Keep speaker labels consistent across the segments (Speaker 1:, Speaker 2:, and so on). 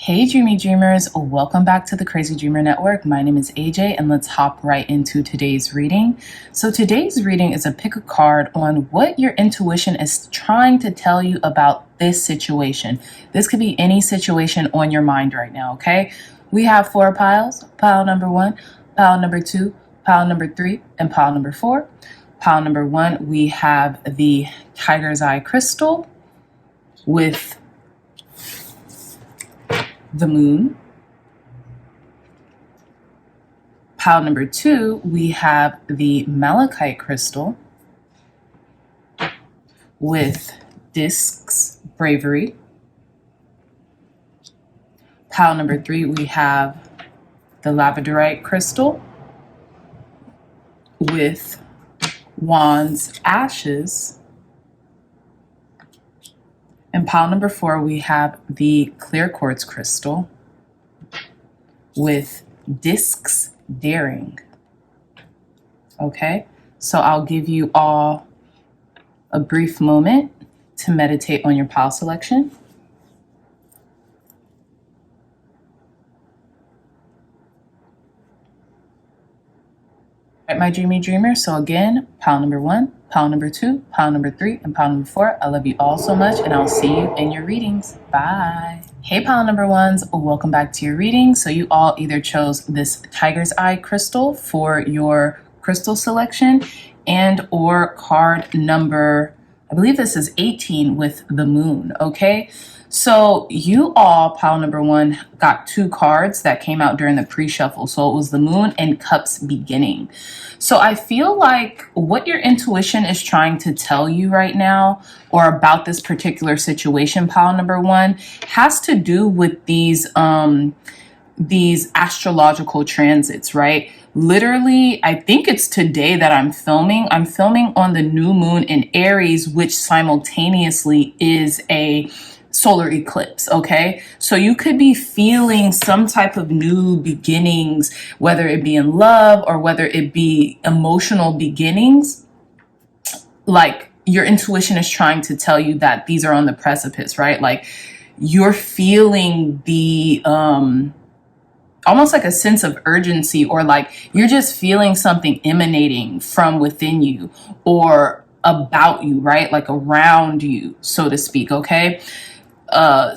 Speaker 1: Hey Dreamy Dreamers, welcome back to the Crazy Dreamer Network. My name is AJ and let's hop right into today's reading. So today's reading is a pick a card on what your intuition is trying to tell you about this situation. This could be any situation on your mind right now, okay? We have 4 piles, pile number 1, pile number 2, pile number 3, and pile number 4. Pile number 1, we have the Tiger's Eye crystal with the moon. Pile number 2, we have the malachite crystal with discs, bravery. Pile number 3, we have the labradorite crystal with wands, ashes. And pile number 4, we have the clear quartz crystal with discs, daring. Okay, so I'll give you all a brief moment to meditate on your pile selection. All right, my dreamy dreamers, so again, pile number 1, pile number 2, pile number 3, and pile number 4. I love you all so much, and I'll see you in your readings. Bye. Hey, pile number 1s, welcome back to your reading. So you all either chose this Tiger's Eye crystal for your crystal selection and or card number, I believe this is 18 with the moon, okay? So you all, pile number 1, got 2 cards that came out during the pre-shuffle. So it was the moon and cups beginning. So I feel like what your intuition is trying to tell you right now or about this particular situation, pile number 1, has to do with these astrological transits, right? Literally, I think it's today that I'm filming. I'm filming on the new moon in Aries, which simultaneously is a solar eclipse, okay? So you could be feeling some type of new beginnings, whether it be in love or whether it be emotional beginnings. Like your intuition is trying to tell you that these are on the precipice, right? Like you're feeling the almost like a sense of urgency, or like you're just feeling something emanating from within you or about you, right? Like around you, so to speak, okay?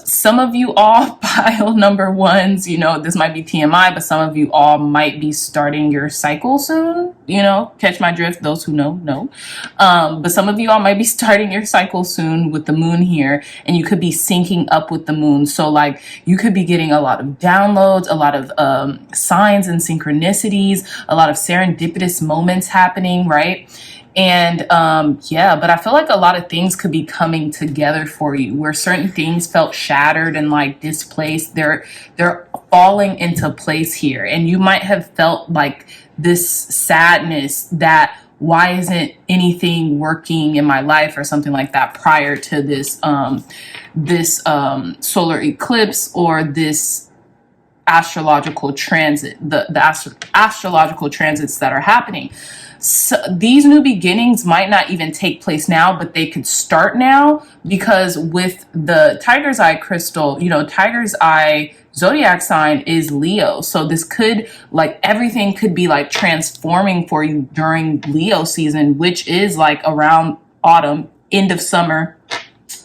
Speaker 1: Some of you all pile number 1s, you know, this might be TMI, but some of you all might be starting your cycle soon, you know, catch my drift, those who know. But some of you all might be starting your cycle soon with the moon here, and you could be syncing up with the moon. So like you could be getting a lot of downloads, a lot of signs and synchronicities, a lot of serendipitous moments happening, right? And yeah, but I feel like a lot of things could be coming together for you where certain things felt shattered and like displaced. They're falling into place here. And you might have felt like this sadness that why isn't anything working in my life or something like that prior to this solar eclipse or this astrological transit, the astrological transits that are happening. So these new beginnings might not even take place now, but they could start now, because with the Tiger's Eye crystal, you know, Tiger's Eye zodiac sign is Leo. So this could, like, everything could be like transforming for you during Leo season, which is like around autumn, end of summer,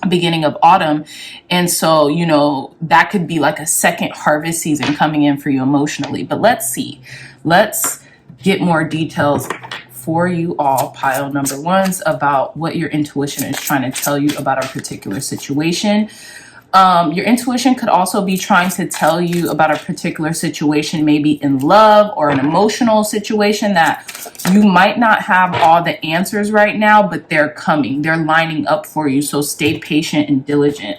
Speaker 1: beginning of autumn. And so, you know, that could be like a second harvest season coming in for you emotionally. But let's see. Let's get more details for you all, pile number 1s, about what your intuition is trying to tell you about a particular situation. Your intuition could also be trying to tell you about a particular situation, maybe in love or an emotional situation that you might not have all the answers right now, but they're coming, they're lining up for you. So stay patient and diligent.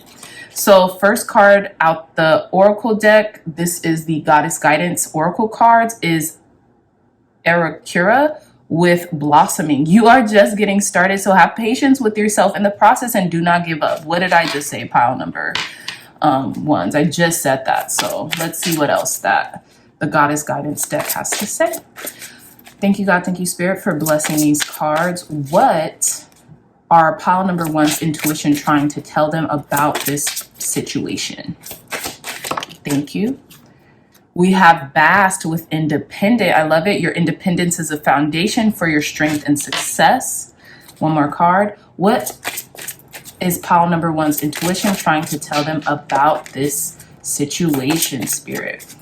Speaker 1: So first card out the Oracle deck, this is the Goddess Guidance Oracle cards, is Arakura with blossoming. You are just getting started, so have patience with yourself in the process and do not give up. What did I just say, pile number 1s? I just said that. So let's see what else that the Goddess Guidance deck has to say. Thank you, God. Thank you, Spirit, for blessing these cards. What are pile number 1's intuition trying to tell them about this situation? Thank you. We have Bast with independent. I love it. Your independence is a foundation for your strength and success. One more card. What is pile number one's intuition trying to tell them about this situation, Spirit?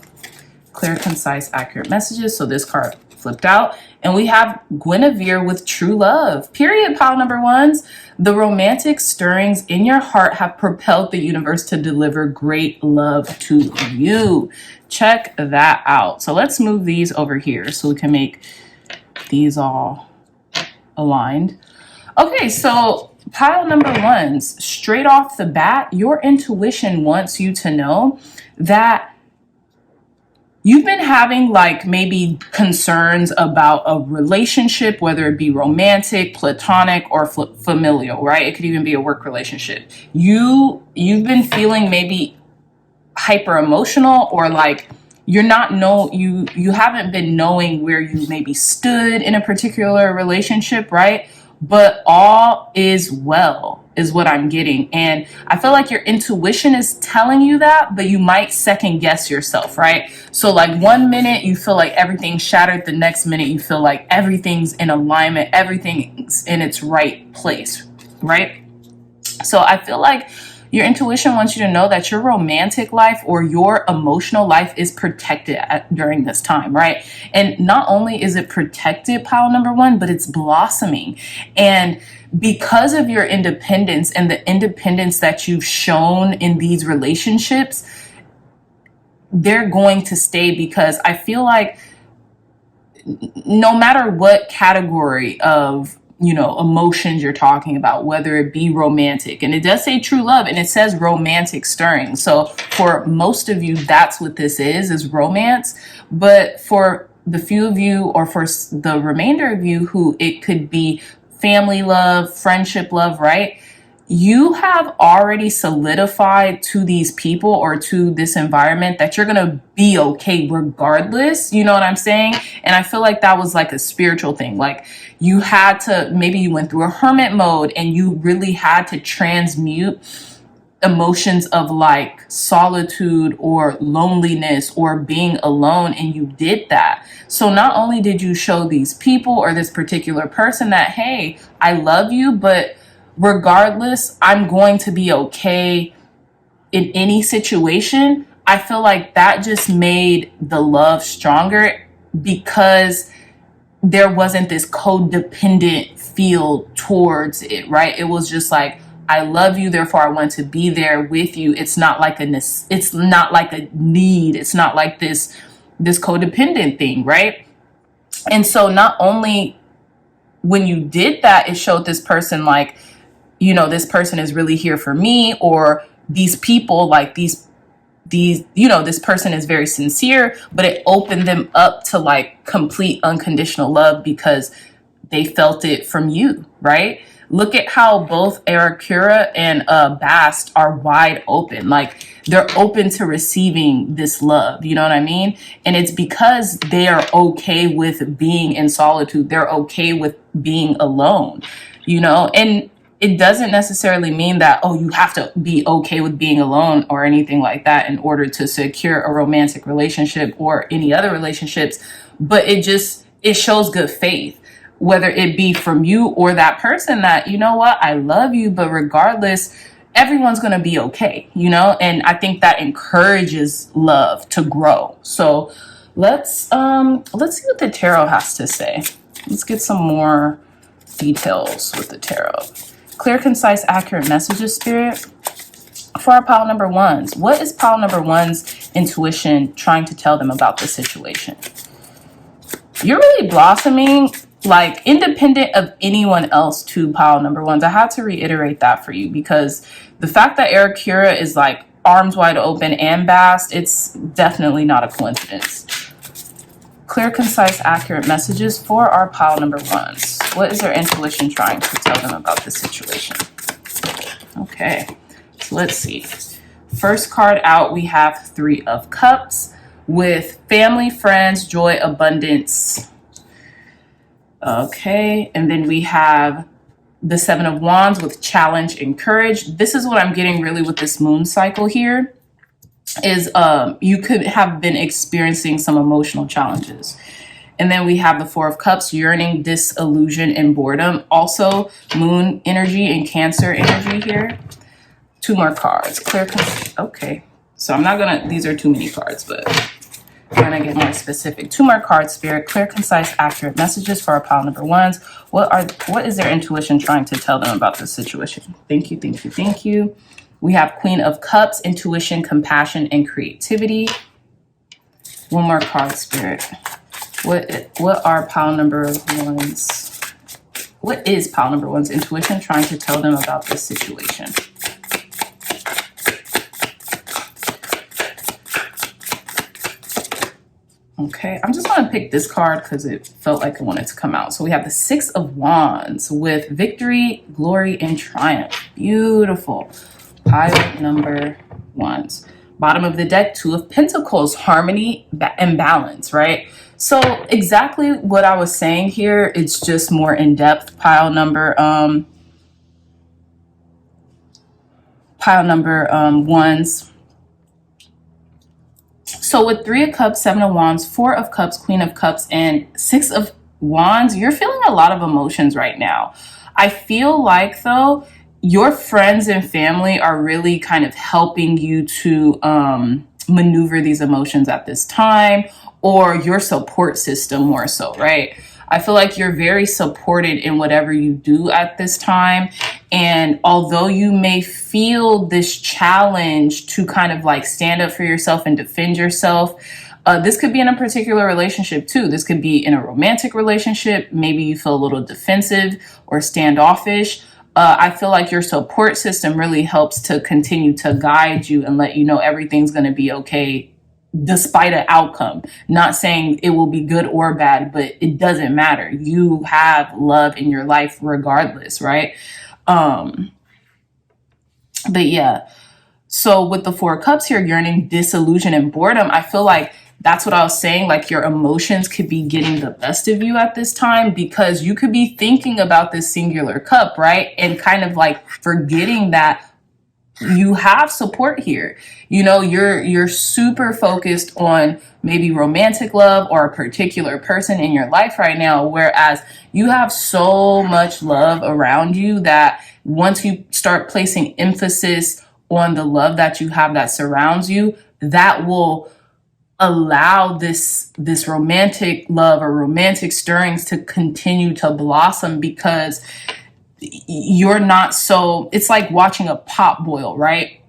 Speaker 1: Clear, concise, accurate messages. So this card flipped out. And we have Guinevere with true love. Period, pile number ones. The romantic stirrings in your heart have propelled the universe to deliver great love to you. Check that out. So let's move these over here so we can make these all aligned. Okay, so pile number ones, straight off the bat, your intuition wants you to know that you've been having like maybe concerns about a relationship, whether it be romantic, platonic, or familial, right? It could even be a work relationship. You've been feeling maybe hyper emotional, or like you haven't been knowing where you maybe stood in a particular relationship, right? But all is well is what I'm getting. And I feel like your intuition is telling you that, but you might second guess yourself, right? So like 1 minute you feel like everything's shattered, the next minute you feel like everything's in alignment, everything's in its right place, right? So I feel like your intuition wants you to know that your romantic life or your emotional life is protected during this time, right? And not only is it protected, pile number one, but it's blossoming. And because of your independence and the independence that you've shown in these relationships, they're going to stay, because I feel like no matter what category of emotions you're talking about, whether it be romantic, and it does say true love and it says romantic stirring. So for most of you, that's what this is romance. But for the few of you, or for the remainder of you who it could be family love, friendship love, right? You have already solidified to these people or to this environment that you're going to be okay regardless. You know what I'm saying? And I feel like that was like a spiritual thing. Like you had to, maybe you went through a hermit mode and you really had to transmute emotions of like solitude or loneliness or being alone, and you did that. So not only did you show these people or this particular person that, hey, I love you, but regardless, I'm going to be okay in any situation. I feel like that just made the love stronger, because there wasn't this codependent feel towards it, right? It was just like, I love you, therefore I want to be there with you. It's not like a need. It's not like this codependent thing, right? And so not only when you did that, it showed this person like, this person is really here for me, or these people, like these, this person is very sincere, but it opened them up to like complete unconditional love because they felt it from you, right? Look at how both Arakura and Bast are wide open. Like they're open to receiving this love. You know what I mean? And it's because they are okay with being in solitude. They're okay with being alone, and it doesn't necessarily mean that, oh, you have to be okay with being alone or anything like that in order to secure a romantic relationship or any other relationships. But it shows good faith, whether it be from you or that person that, you know what, I love you, but regardless, everyone's going to be okay, and I think that encourages love to grow. So let's see what the tarot has to say. Let's get some more details with the tarot. Clear, concise, accurate messages, Spirit. For our pile number ones, what is pile number one's intuition trying to tell them about the situation? You're really blossoming, like independent of anyone else, to pile number ones. I had to reiterate that for you, because the fact that Arakura is like arms wide open and Bast, it's definitely not a coincidence. Clear, concise, accurate messages for our pile number ones. What is their intuition trying to tell them about the situation? Okay, so let's see. First card out, we have Three of Cups with family, friends, joy, abundance. Okay, and then we have the Seven of Wands with challenge and courage. This is what I'm getting really with this moon cycle here. is you could have been experiencing some emotional challenges. And then we have the Four of Cups, yearning, disillusion, and boredom. Also, moon energy and Cancer energy here. 2 more cards. Clear. Okay. So I'm not going to, these are too many cards, but I'm going to get more specific. 2 more cards, Spirit. Clear, concise, accurate messages for our pile number ones. What is their intuition trying to tell them about this situation? Thank you, thank you, thank you. We have Queen of Cups, intuition, compassion, and creativity. 1 more card, Spirit. What are pile number ones? What is pile number one's intuition trying to tell them about this situation? Okay, I'm just going to pick this card because it felt like it wanted to come out. So we have the 6 of Wands with victory, glory, and triumph. Beautiful. Pile number ones. Bottom of the deck, 2 of Pentacles, harmony and balance, right? So exactly what I was saying here, it's just more in depth. Pile number ones. So with 3 of Cups, 7 of Wands, 4 of Cups, Queen of Cups, and 6 of Wands, you're feeling a lot of emotions right now. I feel like, though, your friends and family are really kind of helping you to maneuver these emotions at this time, or your support system more so, right? I feel like you're very supported in whatever you do at this time. And although you may feel this challenge to kind of like stand up for yourself and defend yourself, this could be in a particular relationship too. This could be in a romantic relationship. Maybe you feel a little defensive or standoffish. I feel like your support system really helps to continue to guide you and let you know everything's going to be okay despite an outcome. Not saying it will be good or bad, but it doesn't matter. You have love in your life regardless, right? But yeah, so with the 4 of Cups here, yearning, disillusion, and boredom, I feel like that's what I was saying. Like your emotions could be getting the best of you at this time because you could be thinking about this singular cup, right? And kind of like forgetting that you have support here. You know, you're super focused on maybe romantic love or a particular person in your life right now, whereas you have so much love around you that once you start placing emphasis on the love that you have that surrounds you, that will allow this romantic love or romantic stirrings to continue to blossom because you're not so, it's like watching a pot boil, right?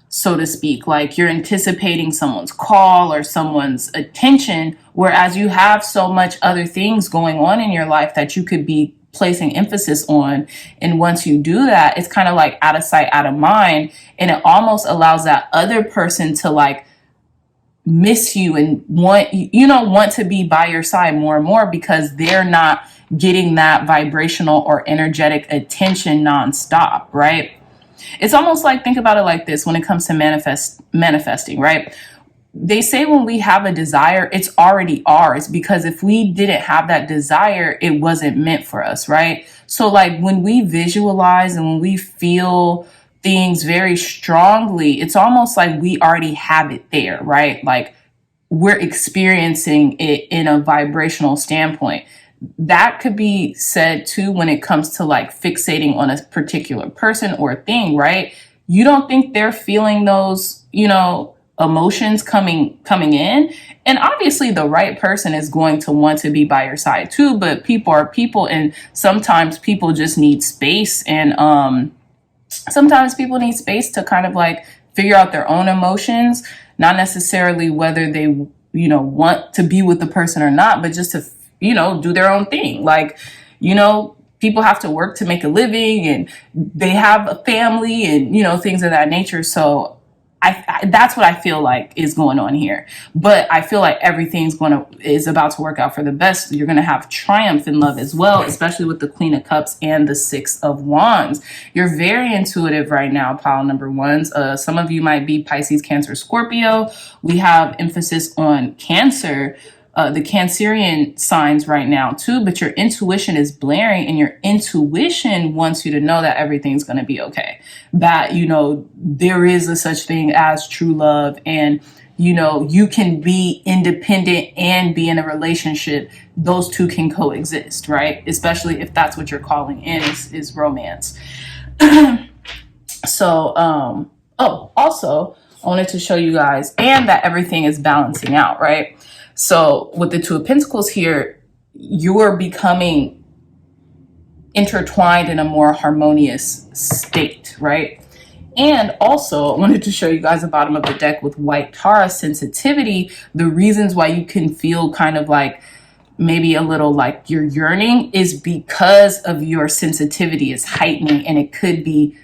Speaker 1: So to speak, like you're anticipating someone's call or someone's attention, whereas you have so much other things going on in your life that you could be placing emphasis on. And once you do that, it's kind of like out of sight, out of mind. And it almost allows that other person to like miss you and want to be by your side more and more because they're not getting that vibrational or energetic attention nonstop, right? It's almost like, think about it like this when it comes to manifesting, right? They say when we have a desire, it's already ours, because if we didn't have that desire, it wasn't meant for us, right? So like when we visualize and when we feel things very strongly, it's almost like we already have it there, right? Like we're experiencing it in a vibrational standpoint. That could be said too when it comes to like fixating on a particular person or thing, right? You don't think they're feeling those, emotions coming in. And obviously the right person is going to want to be by your side too, but people are people, and sometimes people just need space. And sometimes people need space to kind of like figure out their own emotions, not necessarily whether they, want to be with the person or not, but just to, do their own thing. Like, people have to work to make a living and they have a family and, things of that nature. So that's what I feel like is going on here. But I feel like everything's is about to work out for the best. You're going to have triumph in love as well, especially with the Queen of Cups and the 6 of Wands. You're very intuitive right now, pile number ones. Some of you might be Pisces, Cancer, Scorpio. We have emphasis on Cancer. the Cancerian signs right now too, but your intuition is blaring, and your intuition wants you to know that everything's going to be okay. That, you know, there is a such thing as true love, and, you know, you can be independent and be in a relationship. Those two can coexist, right? Especially if that's what you're calling in is romance. So, oh, also, I wanted to show you guys, and that everything is balancing out, right? So with the Two of Pentacles here, you are becoming intertwined in a more harmonious state, right? And also, I wanted to show you guys the bottom of the deck with White Tara sensitivity, the reasons why you can feel kind of like maybe a little like you're yearning is because of your sensitivity is heightening, and it could be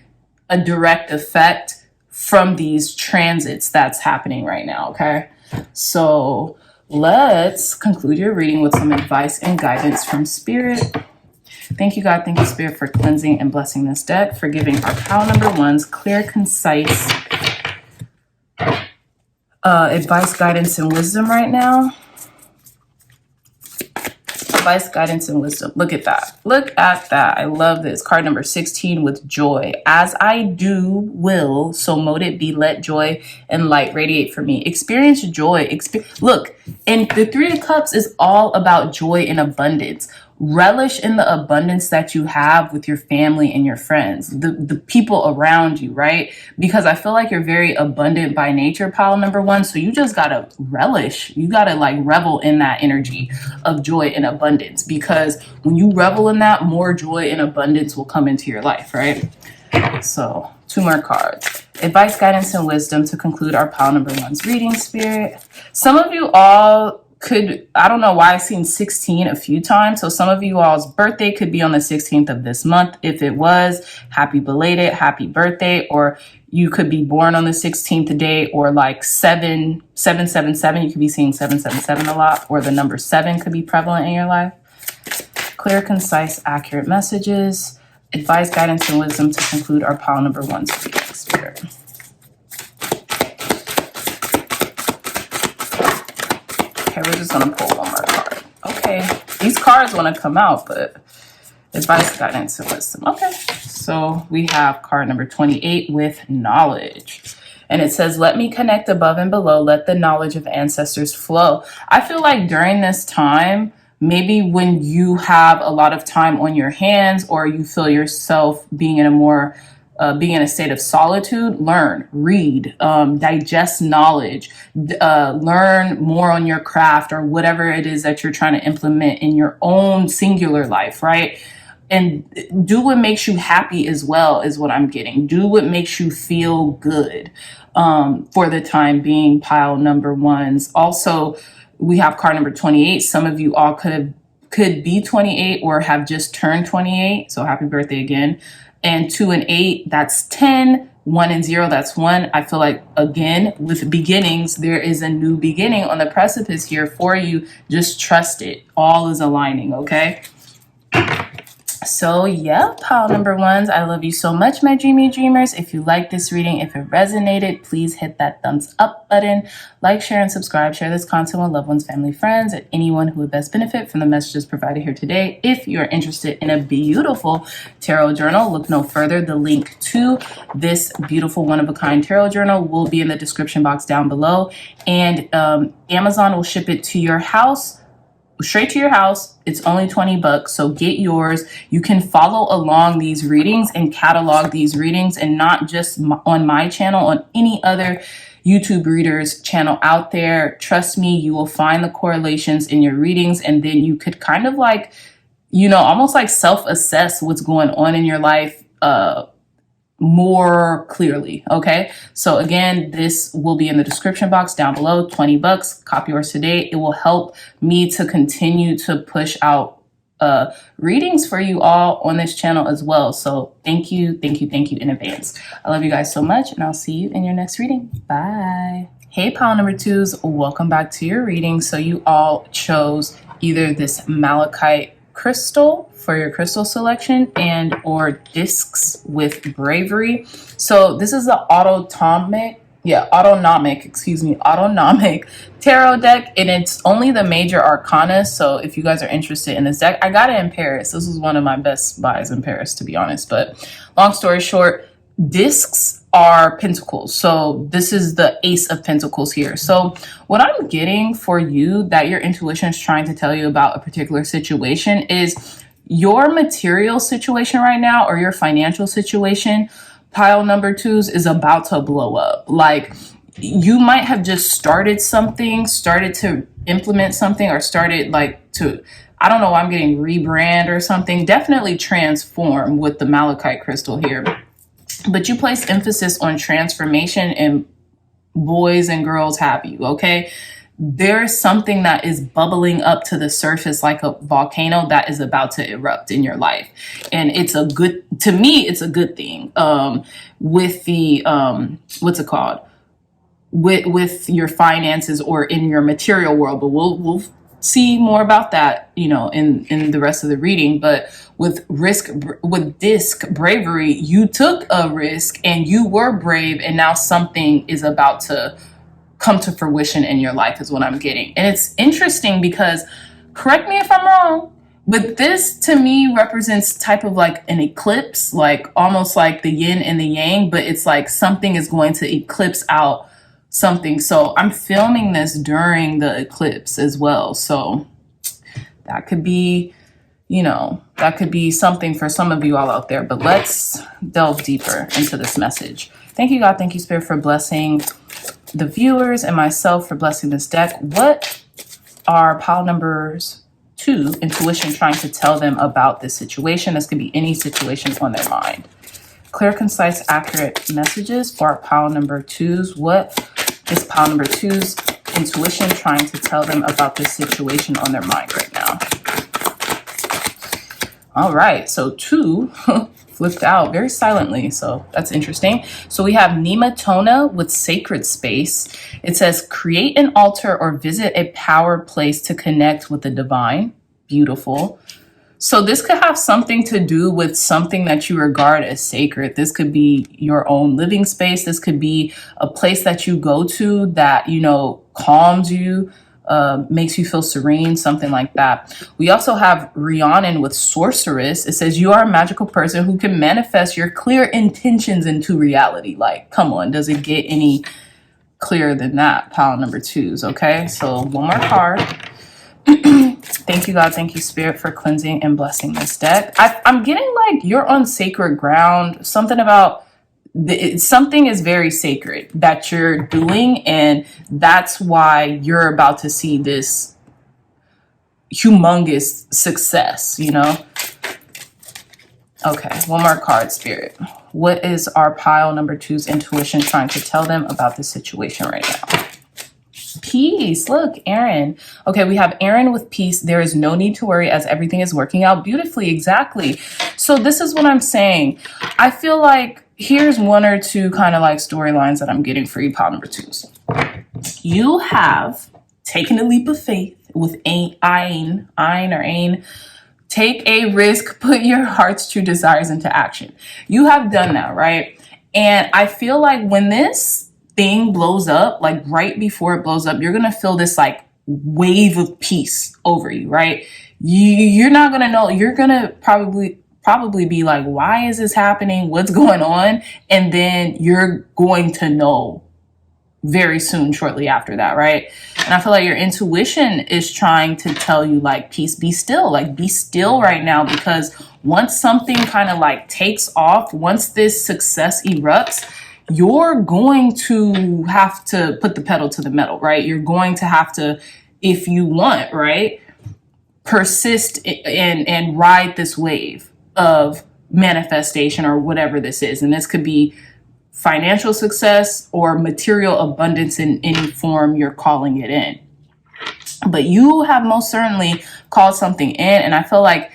Speaker 1: a direct effect from these transits that's happening right now, okay? So let's conclude your reading with some advice and guidance from Spirit. Thank you, God. Thank you, Spirit, for cleansing and blessing this deck, for giving our pile number ones clear, concise advice, guidance, and wisdom right now. Advice, guidance, and wisdom. Look at that. Look at that. I love this. Card number 16 with joy. As I do will, so mote it be. Let joy and light radiate for me. Experience joy. Look, and the Three of Cups is all about joy and abundance. Relish in the abundance that you have with your family and your friends, the people around you, right? Because I feel like you're very abundant by nature, pile number one. So you just gotta relish. You gotta like revel in that energy of joy and abundance, because when you revel in that, more joy and abundance will come into your life, right? So 2 more cards. Advice, guidance, and wisdom to conclude our pile number one's reading, Spirit. Some of you all could, I don't know why I've seen 16 a few times. So some of you all's birthday could be on the 16th of this month. If it was, happy belated, happy birthday. Or you could be born on the 16th today, or like 777. You could be seeing 777 a lot, or the number 7 could be prevalent in your life. Clear, concise, accurate messages. Advice, guidance, and wisdom to conclude our pile number one's reading, Spirit. Okay, we're just going to pull one more card. Okay, these cards want to come out, but advice, guidance, and wisdom. Okay, so we have card number 28 with knowledge. And it says, let me connect above and below. Let the knowledge of ancestors flow. I feel like during this time, maybe when you have a lot of time on your hands, or you feel yourself being in a more being in a state of solitude, learn, read, digest knowledge, learn more on your craft, or whatever it is that you're trying to implement in your own singular life, right? And do what makes you happy as well, is what I'm getting. Do what makes you feel good for the time being, pile number ones. Also, we have card number 28. Some of you all could be 28 or have just turned 28. So happy birthday again. And 2 and 8, that's 10. 1 and 0, that's 1. I feel like, again, with beginnings, there is a new beginning on the precipice here for you. Just trust it. All is aligning, okay? So yeah, pile number ones, I love you so much, my dreamy dreamers. If you like this reading, if it resonated, please hit that thumbs up button. Like, share, and subscribe. Share this content with loved ones, family, friends, and anyone who would best benefit from the messages provided here today. If you're interested in a beautiful tarot journal, look no further. The link to this beautiful one-of-a-kind tarot journal will be in the description box down below. And Amazon will ship it to your house, straight to your house. It's only $20, so get yours. You can follow along these readings and catalog these readings, and not just on my channel, on any other YouTube readers channel out there. Trust me, you will find the correlations in your readings, and then you could kind of like, you know, almost like self-assess what's going on in your life more clearly. Okay, so again, this will be in the description box down below. $20. Copy yours today. It will help me to continue to push out readings for you all on this channel as well. So thank you in advance. I love you guys so much, and I'll see you in your next reading. Bye. Hey, pile number twos, welcome back to your reading. So you all chose either this malachite crystal for your crystal selection, and or discs with bravery. So this is the autotomic yeah, autonomic tarot deck, and it's only the major arcana. So if you guys are interested in this deck, I got it in Paris. This was one of my best buys in Paris, to be honest. But long story short, discs are pentacles. So this is the Ace of Pentacles here. So what I'm getting for you that your intuition is trying to tell you about a particular situation is your material situation right now, or your financial situation, pile number twos, is about to blow up. Like, you might have just started something, started to implement something, or started like to, I don't know, I'm getting rebrand or something. Definitely transform with the malachite crystal here. But you place emphasis on transformation, and boys and girls have you, okay? There's something that is bubbling up to the surface like a volcano that is about to erupt in your life. And it's a good, to me, it's a good thing. With the, what's it called? With your finances or in your material world, but we'll see more about that, you know, in the rest of the reading. But with disc bravery, you took a risk and you were brave, and now something is about to come to fruition in your life is what I'm getting. And it's interesting because, correct me if I'm wrong, but this to me represents type of like an eclipse, like almost like the yin and the yang, but it's like something is going to eclipse out something. So I'm filming this during the eclipse as well. So that could be, you know, that could be something for some of you all out there. But let's delve deeper into this message. Thank you, God. Thank you, Spirit, for blessing the viewers and myself, for blessing this deck. What are pile numbers 2 intuition trying to tell them about this situation? This could be any situation on their mind. Clear, concise, accurate messages for our pile number 2s. What is pile number 2's intuition trying to tell them about this situation on their mind right now? All right, so 2 flipped out very silently, so that's interesting. So we have Nematona with sacred space. It says create an altar or visit a power place to connect with the divine. Beautiful. So this could have something to do with something that you regard as sacred. This could be your own living space. This could be a place that you go to that, you know, calms you, makes you feel serene, something like that. We also have Rhiannon with sorceress. It says you are a magical person who can manifest your clear intentions into reality. Like, come on, does it get any clearer than that? Pile number 2s. Okay, so one more card. Thank you, God. Thank you, Spirit, for cleansing and blessing this deck. I'm getting like you're on sacred ground. Something about something is very sacred that you're doing, and that's why you're about to see this humongous success, you know? Okay, one more card, Spirit. What is our pile number 2's intuition trying to tell them about this situation right now? Peace. Look, Aaron. Okay, we have Aaron with peace. There is no need to worry as everything is working out beautifully. Exactly. So this is what I'm saying. I feel like here's one or two kind of like storylines that I'm getting for you, pile number 2s. You have taken a leap of faith with Ain. Take a risk, put your heart's true desires into action. You have done that, right? And I feel like when this thing blows up, like right before it blows up, you're going to feel this like wave of peace over you, right? You're not going to know. You're going to probably be like, why is this happening? What's going on? And then you're going to know very soon, shortly after that, right? And I feel like your intuition is trying to tell you like, peace, be still, like be still right now, because once something kind of like takes off, once this success erupts, you're going to have to put the pedal to the metal, right? You're going to have to, if you want, right, persist and ride this wave of manifestation or whatever this is. And this could be financial success or material abundance in any form you're calling it in. But you have most certainly called something in, and I feel like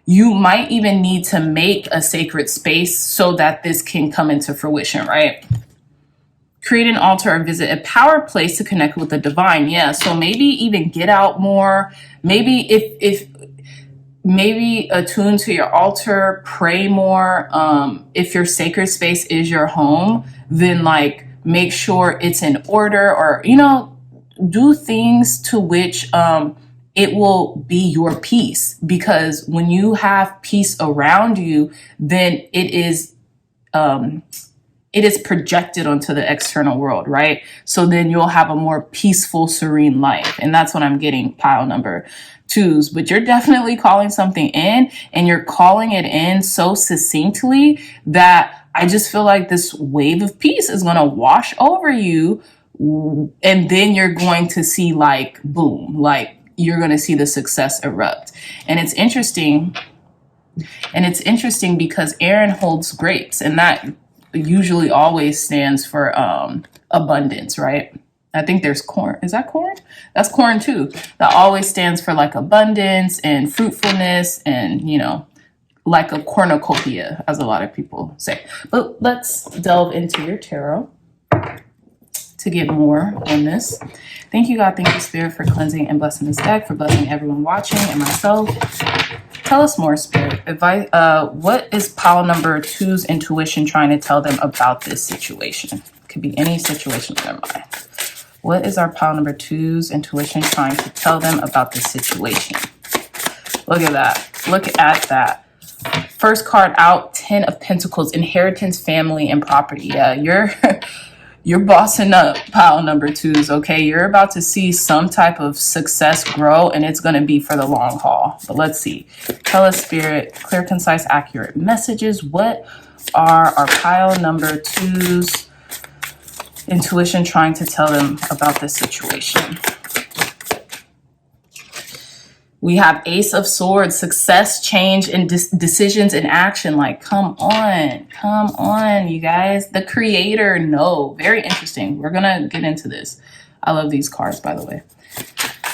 Speaker 1: you might even need to make a sacred space so that this can come into fruition, right? Create an altar or visit a power place to connect with the divine. Yeah, so maybe even get out more. Maybe if maybe attune to your altar, pray more. If your sacred space is your home, then like make sure it's in order, or, you know, do things to which it will be your peace. Because when you have peace around you, then it is projected onto the external world, right? So then you'll have a more peaceful, serene life. And that's what I'm getting, pile number twos. But you're definitely calling something in, and you're calling it in so succinctly that I just feel like this wave of peace is going to wash over you. And then you're going to see, like, boom, like you're going to see the success erupt. And it's interesting. And it's interesting because Aaron holds grapes, and that usually always stands for abundance, right? I think there's corn. Is that corn? That's corn too. That always stands for like abundance and fruitfulness, and, you know, like a cornucopia, as a lot of people say. But let's delve into your tarot to get more on this. Thank you, God. Thank you, Spirit, for cleansing and blessing this deck, for blessing everyone watching and myself. Tell us more, Spirit. Advice. What is pile number two's intuition trying to tell them about this situation? It could be any situation in their mind. What is our pile number two's intuition trying to tell them about this situation? Look at that. Look at that. First card out, 10 of Pentacles, inheritance, family, and property. Yeah, you're bossing up, pile number twos, okay? You're about to see some type of success grow, and it's going to be for the long haul. But let's see. Tell us, Spirit, clear, concise, accurate messages. What are our pile number twos' intuition trying to tell them about this situation? We have Ace of Swords, success, change, and decisions in action. Like, come on, you guys. The Creator, no. Very interesting. We're going to get into this. I love these cards, by the way.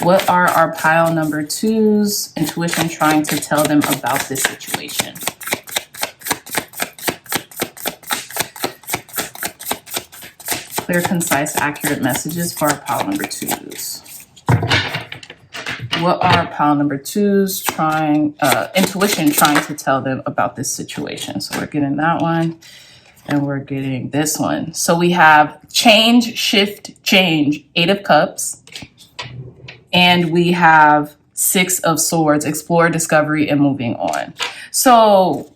Speaker 1: What are our pile number twos' intuition trying to tell them about this situation? Clear, concise, accurate messages for our pile number twos. What are pile number twos intuition trying to tell them about this situation? So we're getting that one, and we're getting this one. So we have change, shift, change, 8 of Cups, and we have 6 of Swords, explore, discovery, and moving on. So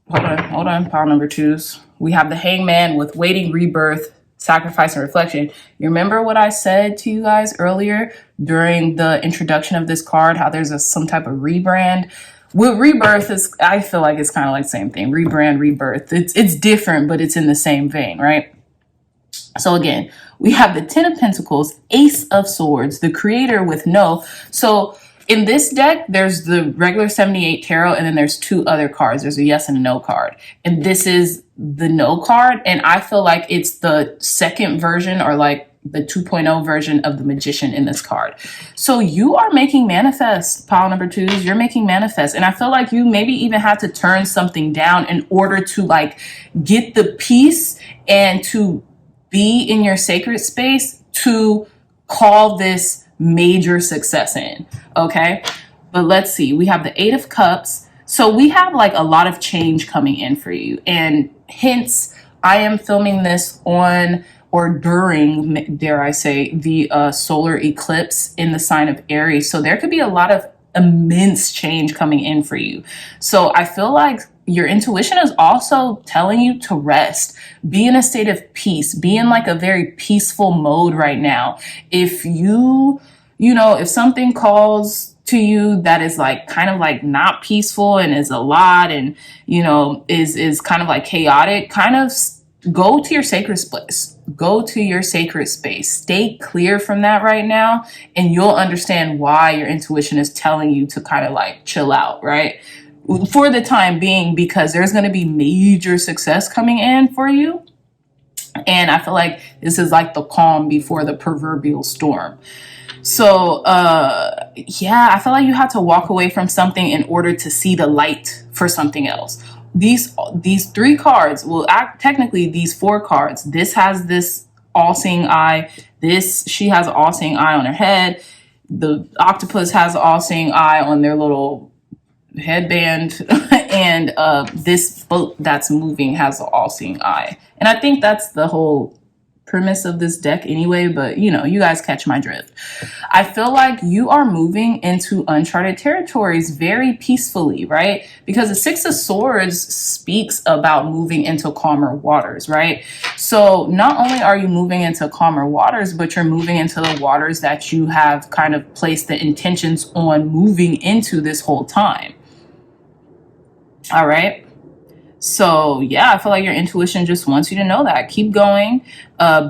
Speaker 1: hold on, pile number twos. We have the Hangman with waiting, rebirth, sacrifice, and reflection. You remember what I said to you guys earlier during the introduction of this card, how there's some type of rebrand? With rebirth, I feel like it's kind of like the same thing. Rebrand, rebirth. It's different, but it's in the same vein, right? So again, we have the 10 of Pentacles, Ace of Swords, the Creator with no. So in this deck, there's the regular 78 tarot, and then there's 2 other cards. There's a yes and a no card. And this is the no card. And I feel like it's the second version, or like the 2.0 version of the Magician in this card. So you are making manifest, pile number twos. You're making manifest. And I feel like you maybe even had to turn something down in order to, like, get the peace and to be in your sacred space to call this major success in. Okay. But let's see. We have the 8 of Cups. So we have like a lot of change coming in for you. And hence, I am filming this on or during, dare I say, the solar eclipse in the sign of Aries. So there could be a lot of immense change coming in for you. So I feel like your intuition is also telling you to rest, be in a state of peace, be in like a very peaceful mode right now. If if something calls to you that is like kind of like not peaceful and is a lot and, is kind of like chaotic, kind of go to your sacred place. Go to your sacred space. Stay clear from that right now, and you'll understand why your intuition is telling you to kind of like chill out, right? For the time being, because there's going to be major success coming in for you. And I feel like this is like the calm before the proverbial storm. So, I feel like you have to walk away from something in order to see the light for something else. These 3 cards, technically these 4 cards. This has this all-seeing eye. She has an all-seeing eye on her head. The octopus has an all-seeing eye on their little headband. And this boat that's moving has an all-seeing eye. And I think that's the whole premise of this deck anyway, but you know, you guys catch my drift. I feel like you are moving into uncharted territories very peacefully, right? Because the Six of Swords speaks about moving into calmer waters, right? So not only are you moving into calmer waters, but you're moving into the waters that you have kind of placed the intentions on moving into this whole time. All right. So yeah, I feel like your intuition just wants you to know that. Keep going.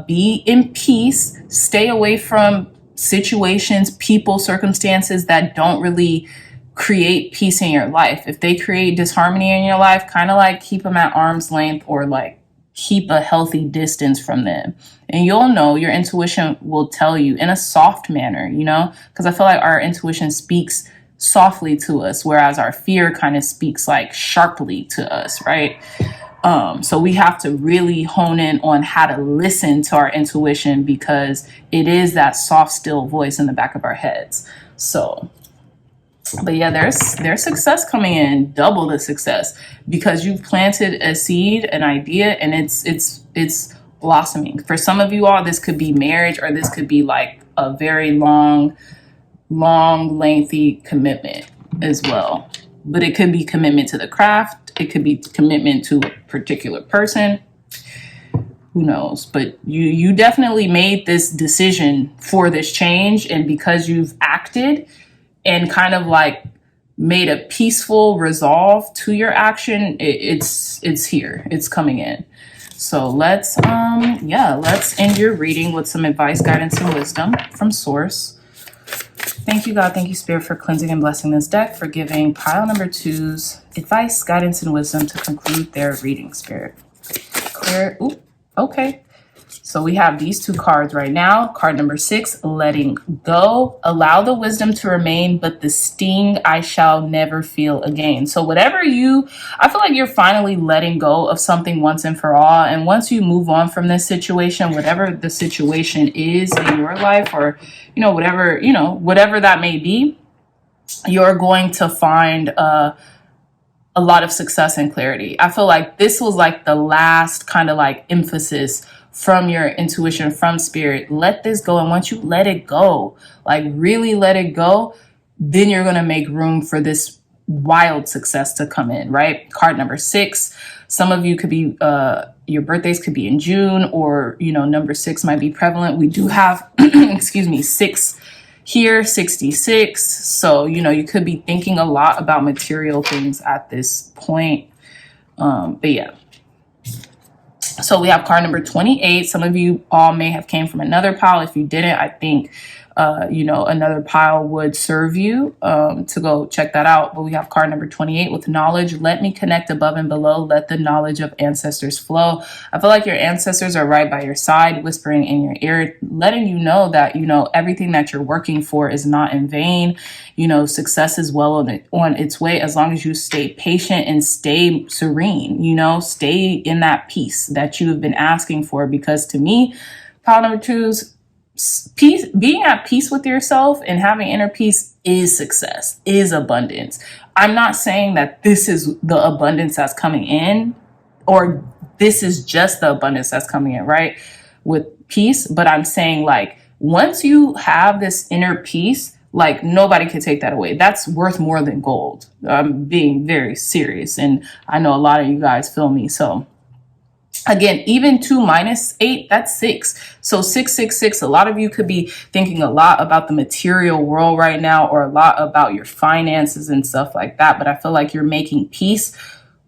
Speaker 1: Be in peace. Stay away from situations, people, circumstances that don't really create peace in your life. If they create disharmony in your life, kind of like keep them at arm's length, or like keep a healthy distance from them. And you'll know, your intuition will tell you in a soft manner, you know, because I feel like our intuition speaks softly to us, whereas our fear kind of speaks like sharply to us, right? So we have to really hone in on how to listen to our intuition, because it is that soft, still voice in the back of our heads. So, but yeah, there's success coming in, double the success, because you've planted a seed, an idea, and it's blossoming. For some of you all, this could be marriage, or this could be like a very long, lengthy commitment as well. But it could be commitment to the craft. It could be commitment to a particular person. Who knows? But you definitely made this decision for this change. And because you've acted and kind of like made a peaceful resolve to your action, it's here. It's coming in. So let's end your reading with some advice, guidance, and wisdom from Source. Thank you, God. Thank you, Spirit, for cleansing and blessing this deck, for giving pile number 2's advice, guidance, and wisdom to conclude their reading, Spirit. Clear. Ooh, okay. So we have these 2 cards right now. Card number 6, letting go. Allow the wisdom to remain, but the sting I shall never feel again. So whatever I feel like you're finally letting go of something once and for all. And once you move on from this situation, whatever the situation is in your life, or, whatever that may be, you're going to find a lot of success and clarity. I feel like this was like the last kind of like emphasis from your intuition, from Spirit. Let this go. And once you let it go, like really let it go, then you're going to make room for this wild success to come in, right? Card number 6. Some of you could be, your birthdays could be in June, or, number 6 might be prevalent. We do have, 6 here, 66. So, you could be thinking a lot about material things at this point. But yeah. So we have card number 28. Some of you all may have came from another pile. If you didn't, I think, another pile would serve you to go check that out. But we have card number 28 with knowledge. Let me connect above and below. Let the knowledge of ancestors flow. I feel like your ancestors are right by your side, whispering in your ear, letting you know that, everything that you're working for is not in vain. Success is well on its way, as long as you stay patient and stay serene, stay in that peace that you have been asking for. Because to me, pile number 2's peace, being at peace with yourself and having inner peace is success, is abundance. I'm not saying that this is the abundance that's coming in, or this is just the abundance that's coming in, right? With peace. But I'm saying, like, once you have this inner peace, like, nobody can take that away. That's worth more than gold. I'm being very serious. And I know a lot of you guys feel me. So again, even 2 minus 8, that's 6. So 666, a lot of you could be thinking a lot about the material world right now, or a lot about your finances and stuff like that. But I feel like you're making peace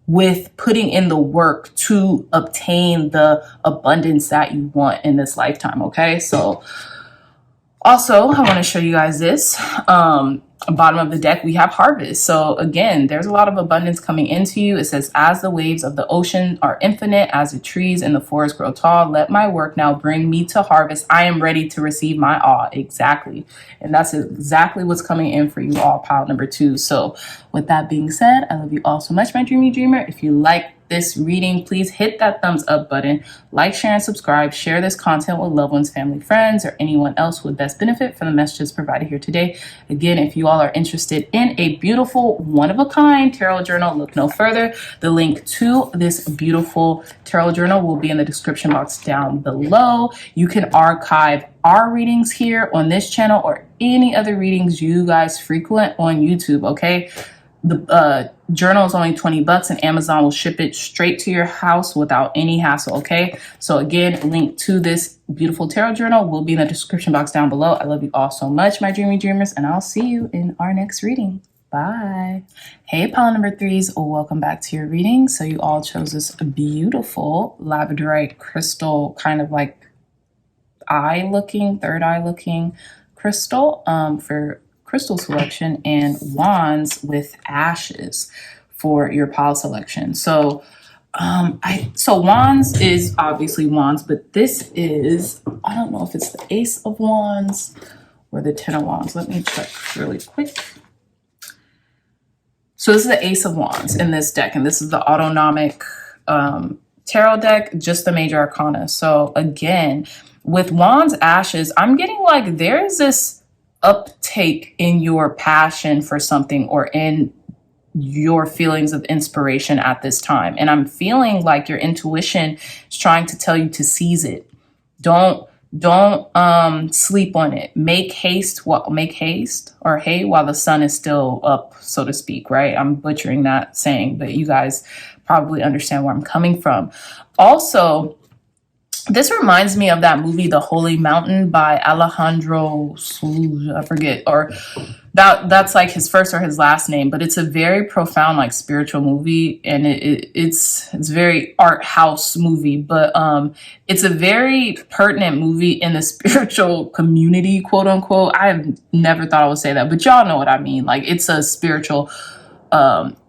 Speaker 1: with putting in the work to obtain the abundance that you want in this lifetime. Okay. So also, I want to show you guys this. Bottom of the deck, we have harvest. So again, there's a lot of abundance coming into you. It says, as the waves of the ocean are infinite, as the trees in the forest grow tall, let my work now bring me to harvest. I am ready to receive my awe. Exactly. And that's exactly what's coming in for you all, pile number 2. So with that being said, I love you all so much, my dreamy dreamer. If you like this reading, please hit that thumbs up button, like, share, and subscribe. Share this content with loved ones, family, friends, or anyone else who would best benefit from the messages provided here today. Again, if you all are interested in a beautiful, one-of-a-kind tarot journal, look no further. The link to this beautiful tarot journal will be in the description box down below. You can archive our readings here on this channel or any other readings you guys frequent on YouTube, okay? The journal is only $20 and Amazon will ship it straight to your house without any hassle, okay? So again, link to this beautiful tarot journal will be in the description box down below. I love you all so much, my dreamy dreamers, and I'll see you in our next reading. Bye. Hey, pile number 3s, welcome back to your reading. So you all chose this beautiful labradorite crystal, kind of like third eye looking crystal for crystal selection, and wands with ashes for your pile selection. So wands is obviously wands, but this is, I don't know if it's the Ace of Wands or the Ten of Wands. Let me check really quick. So this is the Ace of Wands in this deck, and this is the autonomic tarot deck, just the major arcana. So again, with wands ashes, I'm getting like there's this uptake in your passion for something or in your feelings of inspiration at this time. And I'm feeling like your intuition is trying to tell you to seize it. Don't sleep on it. Make haste while the sun is still up, so to speak, right? I'm butchering that saying, but you guys probably understand where I'm coming from. Also, this reminds me of that movie, The Holy Mountain by Alejandro, I forget, or that's like his first or his last name, but it's a very profound, like spiritual movie, and it's very art house movie, but it's a very pertinent movie in the spiritual community, quote unquote. I have never thought I would say that, but y'all know what I mean. Like, it's a spiritual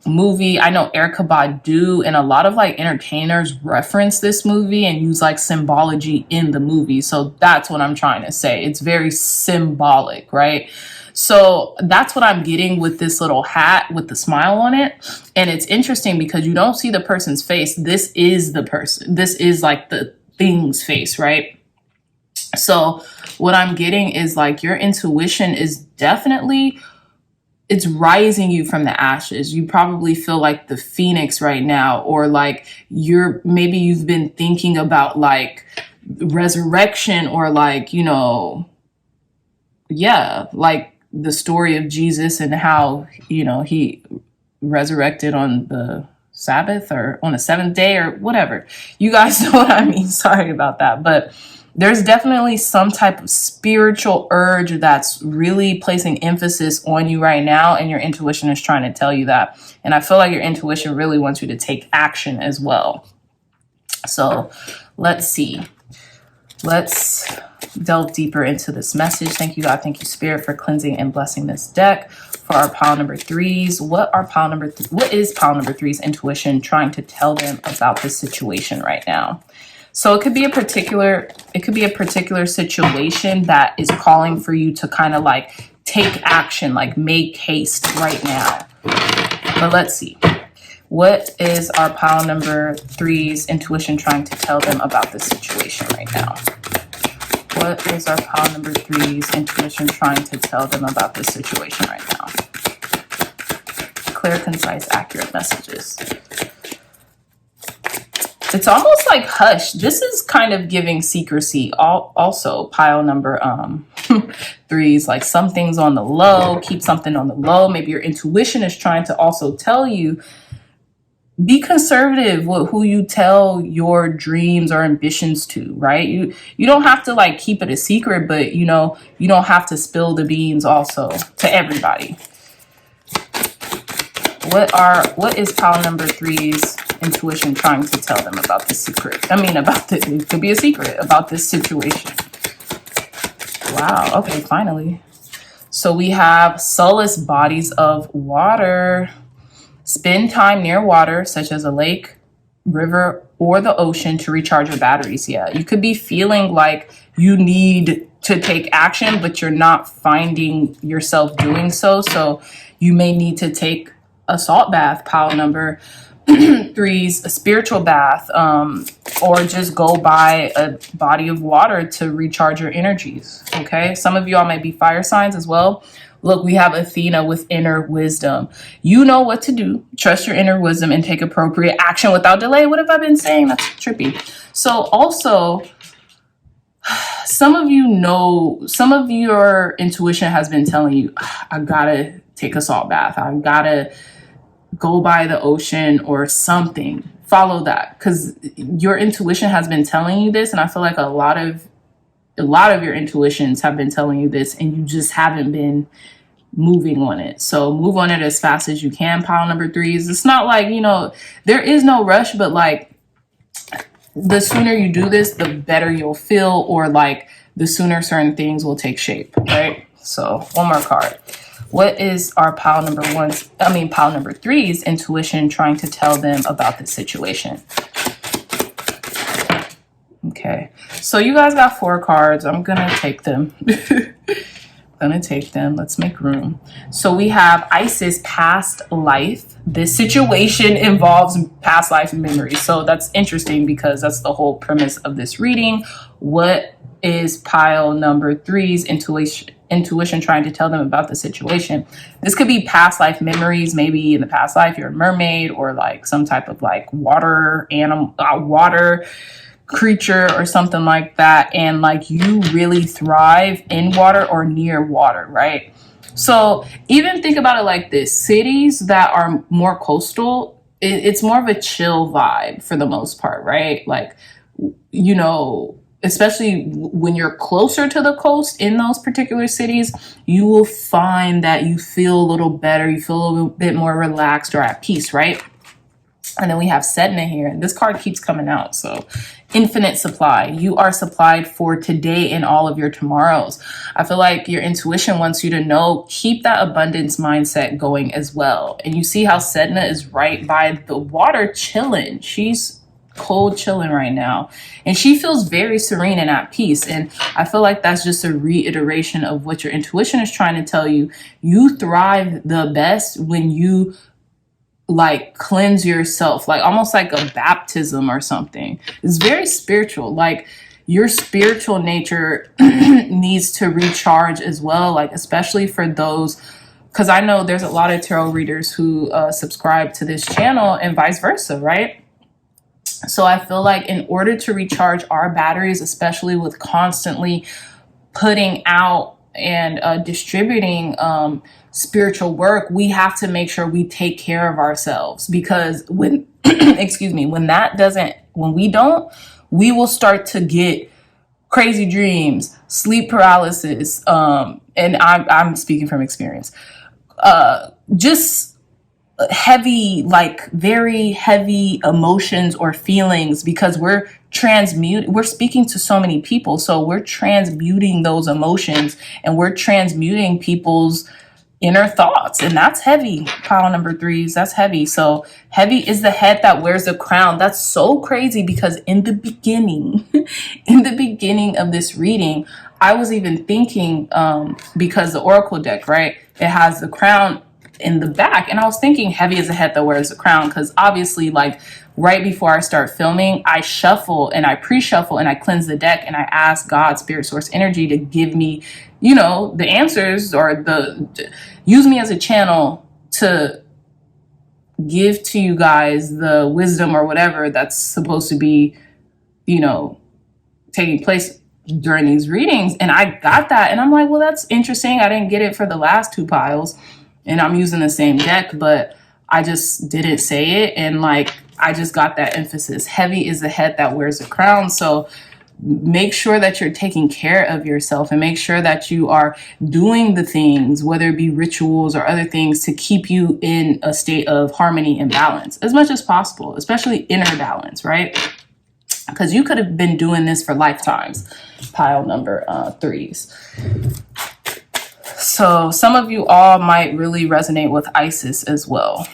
Speaker 1: movie. I know Erykah Badu and a lot of like entertainers reference this movie and use like symbology in the movie. So that's what I'm trying to say. It's very symbolic, right? So that's what I'm getting with this little hat with the smile on it. And it's interesting because you don't see the person's face. This is the person. This is like the thing's face, right? So what I'm getting is like your intuition is definitely, it's rising you from the ashes. You probably feel like the phoenix right now, or like maybe you've been thinking about like resurrection, or like, you know, yeah, like the story of Jesus and how, you know, he resurrected on the Sabbath or on the seventh day or whatever. You guys know what I mean. Sorry about that. But there's definitely some type of spiritual urge that's really placing emphasis on you right now, and your intuition is trying to tell you that. And I feel like your intuition really wants you to take action as well. So let's see. Let's delve deeper into this message. Thank you, God. Thank you, Spirit, for cleansing and blessing this deck. For our pile number 3s, what is pile number 3's intuition trying to tell them about this situation right now? So it could be a particular situation that is calling for you to kind of like take action, like make haste right now. But let's see. What is our pile number 3's intuition trying to tell them about this situation right now? What is our pile number 3's intuition trying to tell them about this situation right now? Clear, concise, accurate messages. It's almost like hush. This is kind of giving secrecy. Also, pile number 3's like some things on the low. Keep something on the low. Maybe your intuition is trying to also tell you, be conservative with who you tell your dreams or ambitions to, right? You don't have to like keep it a secret, but you know, you don't have to spill the beans also to everybody. What is pile number 3's intuition trying to tell them about the secret? It could be a secret about this situation. Wow. Okay, finally. So we have solace, bodies of water. Spend time near water, such as a lake, river, or the ocean to recharge your batteries. Yeah, you could be feeling like you need to take action, but you're not finding yourself doing so. So you may need to take a salt bath, pile number threes, a spiritual bath, or just go by a body of water to recharge your energies. Okay, some of y'all might be fire signs as well. Look, we have Athena with inner wisdom. You know what to do. Trust your inner wisdom and take appropriate action without delay. What have I been saying? That's trippy. So also, some of you know, some of your intuition has been telling you, I gotta take a salt bath. I gotta go by the ocean or something. Follow that, because your intuition has been telling you this. And I feel like a lot of your intuitions have been telling you this, and you just haven't been moving on it. So move on it as fast as you can, pile number threes. It's not like, you know, there is no rush, but like the sooner you do this, the better you'll feel, or like the sooner certain things will take shape, right? So one more card. What is our pile number three's intuition trying to tell them about this situation? Okay, so you guys got 4 cards. I'm gonna take them. Let's make room. So we have Isis, past life. This situation involves past life memories. So that's interesting because that's the whole premise of this reading. What is pile number three's intuition trying to tell them about the situation? This could be past life memories. Maybe in the past life you're a mermaid, or like some type of like water animal, water creature or something like that, and like you really thrive in water or near water, right? So even think about it like this: cities that are more coastal, it's more of a chill vibe for the most part, right? Like, you know, especially when you're closer to the coast in those particular cities, you will find that you feel a little better, you feel a little bit more relaxed or at peace, right? And then we have Sedna here, and this card keeps coming out. So infinite supply. You are supplied for today and all of your tomorrows. I feel like your intuition wants you to know, keep that abundance mindset going as well. And you see how Sedna is right by the water chilling. She's cold chilling right now, and she feels very serene and at peace. And I feel like that's just a reiteration of what your intuition is trying to tell you. You thrive the best when you like cleanse yourself, like almost like a baptism or something. It's very spiritual. Like your spiritual nature needs to recharge as well, like especially for those, because I know there's a lot of tarot readers who subscribe to this channel and vice versa, right? So I feel like in order to recharge our batteries, especially with constantly putting out and distributing spiritual work, we have to make sure we take care of ourselves, because when excuse me, when we don't, we will start to get crazy dreams, sleep paralysis, and I'm speaking from experience, just heavy, like very heavy emotions or feelings, because we're speaking to so many people, so we're transmuting those emotions and we're transmuting people's inner thoughts, and that's heavy. Pile number threes, that's heavy. So heavy is the head that wears a crown. That's so crazy, because in the beginning of this reading, I was even thinking, because the oracle deck, right, it has the crown in the back, and I was thinking heavy is the head that wears a crown, because obviously, like, right before I start filming, I shuffle and I pre-shuffle and I cleanse the deck, and I ask God, spirit, source, energy to give me, you know, the answers, or use me as a channel to give to you guys the wisdom or whatever that's supposed to be, you know, taking place during these readings. And I got that, and I'm like, well, that's interesting. I didn't get it for the last 2 piles, and I'm using the same deck, but I just didn't say it. And like, I just got that emphasis. Heavy is the head that wears a crown. So make sure that you're taking care of yourself, and make sure that you are doing the things, whether it be rituals or other things, to keep you in a state of harmony and balance as much as possible, especially inner balance, right? Because you could have been doing this for lifetimes. Pile number threes. So some of you all might really resonate with Isis as well.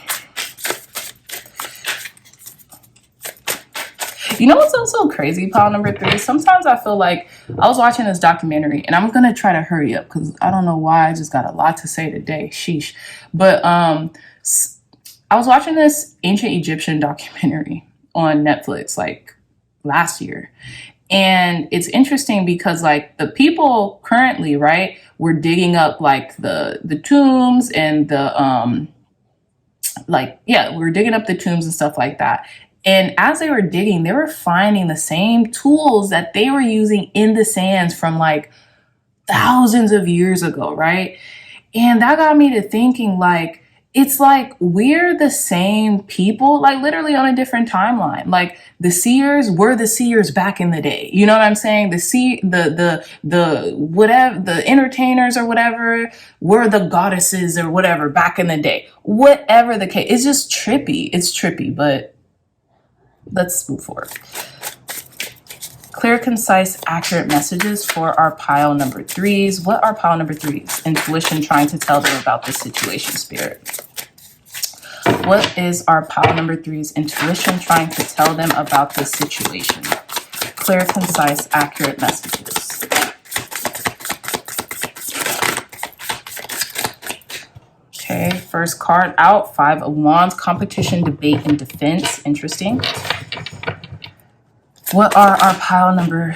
Speaker 1: You know what's also crazy, pile number 3? Sometimes I feel like I was watching this documentary, and I'm going to try to hurry up because I don't know why I just got a lot to say today. Sheesh. But I was watching this ancient Egyptian documentary on Netflix like last year. And it's interesting because like the people currently, right, we're digging up like the tombs and the like, yeah, we were digging up the tombs and stuff like that. And as they were digging, they were finding the same tools that they were using in the sands from like thousands of years ago, right? And that got me to thinking, like, it's like we're the same people, like literally on a different timeline. Like the seers were the seers back in the day. You know what I'm saying? The whatever, the entertainers or whatever were the goddesses or whatever back in the day. Whatever the case, it's just trippy. It's trippy, but let's move forward. Clear, concise, accurate messages for our pile number threes. What are pile number threes? Intuition trying to tell them about the situation, spirit. What is our pile number threes? Intuition trying to tell them about the situation. Clear, concise, accurate messages. Okay, first card out, 5 of Wands, competition, debate, and defense. Interesting. What are our pile number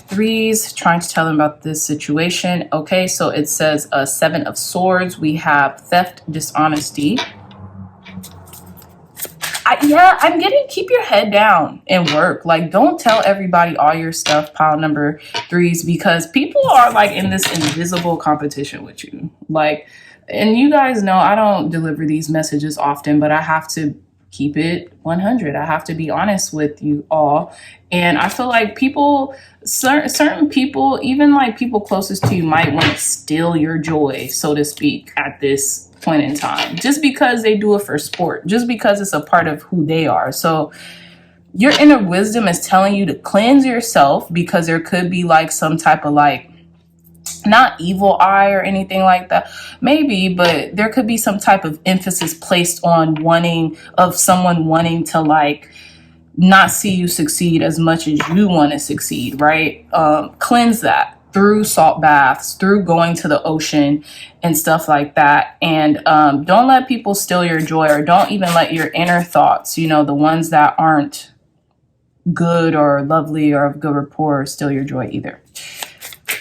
Speaker 1: threes trying to tell them about this situation? Okay, so it says 7 of Swords. We have theft, dishonesty. I'm getting keep your head down and work. Like, don't tell everybody all your stuff, pile number threes, because people are like in this invisible competition with you. Like, and you guys know I don't deliver these messages often, but I have to keep it 100. I have to be honest with you all. And I feel like people, certain people, even like people closest to you, might want to steal your joy, so to speak, at this point in time, just because they do it for sport, just because it's a part of who they are. So your inner wisdom is telling you to cleanse yourself, because there could be like some type of like, not evil eye or anything like that, maybe, but there could be some type of emphasis placed on someone wanting to like not see you succeed as much as you want to succeed, right? Cleanse that through salt baths, through going to the ocean and stuff like that. And don't let people steal your joy, or don't even let your inner thoughts, the ones that aren't good or lovely or of good rapport, steal your joy either.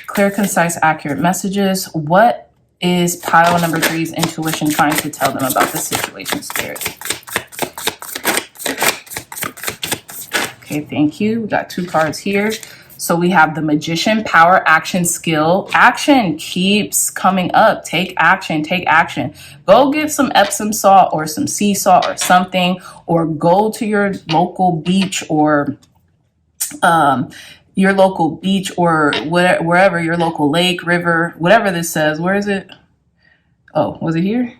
Speaker 1: Clear, concise, accurate messages. What is pile number three's intuition trying to tell them about the situation, spirit? Okay, thank you. We got 2 cards here. So we have the Magician, power, action, skill. Action keeps coming up. Take action, take action. Go get some Epsom salt or some sea salt or something, or go to your local beach or wherever, your local lake, river, whatever this says. Where is it? Oh, was it here?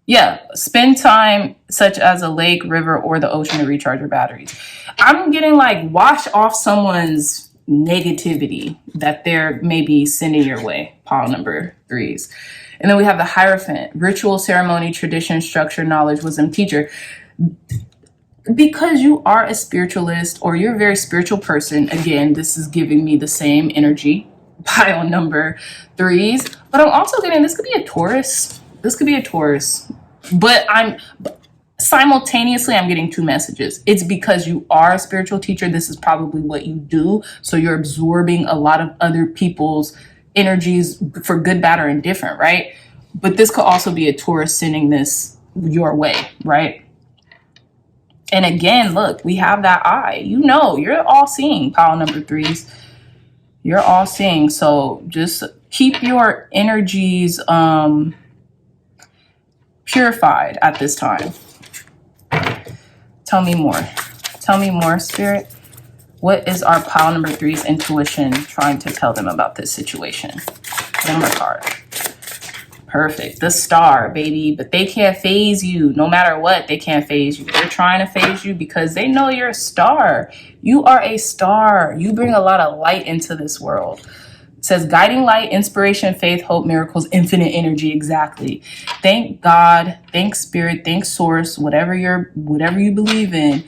Speaker 1: Yeah, spend time such as a lake, river, or the ocean to recharge your batteries. I'm getting like, wash off someone's negativity that they're maybe sending your way, pile number threes. And then we have the Hierophant, ritual, ceremony, tradition, structure, knowledge, wisdom, teacher. Because you are a spiritualist, or you're a very spiritual person, again, this is giving me the same energy, pile number threes. But I'm also getting, this could be a Taurus. This could be a Taurus. But simultaneously, I'm getting 2 messages. It's because you are a spiritual teacher. This is probably what you do. So you're absorbing a lot of other people's energies for good, bad, or indifferent, right? But this could also be a Taurus sending this your way, right? And again, look, we have that eye. You're all seeing, pile number threes. You're all seeing. So just keep your energies purified at this time. Tell me more. Tell me more, spirit. What is our pile number three's intuition trying to tell them about this situation? One more card. Perfect. The Star, baby. But they can't phase you. No matter what, they can't phase you. They're trying to phase you because they know you're a star. You are a star. You bring a lot of light into this world. It says guiding light, inspiration, faith, hope, miracles, infinite energy. Exactly. Thank God, thank spirit, thank source, whatever you believe in,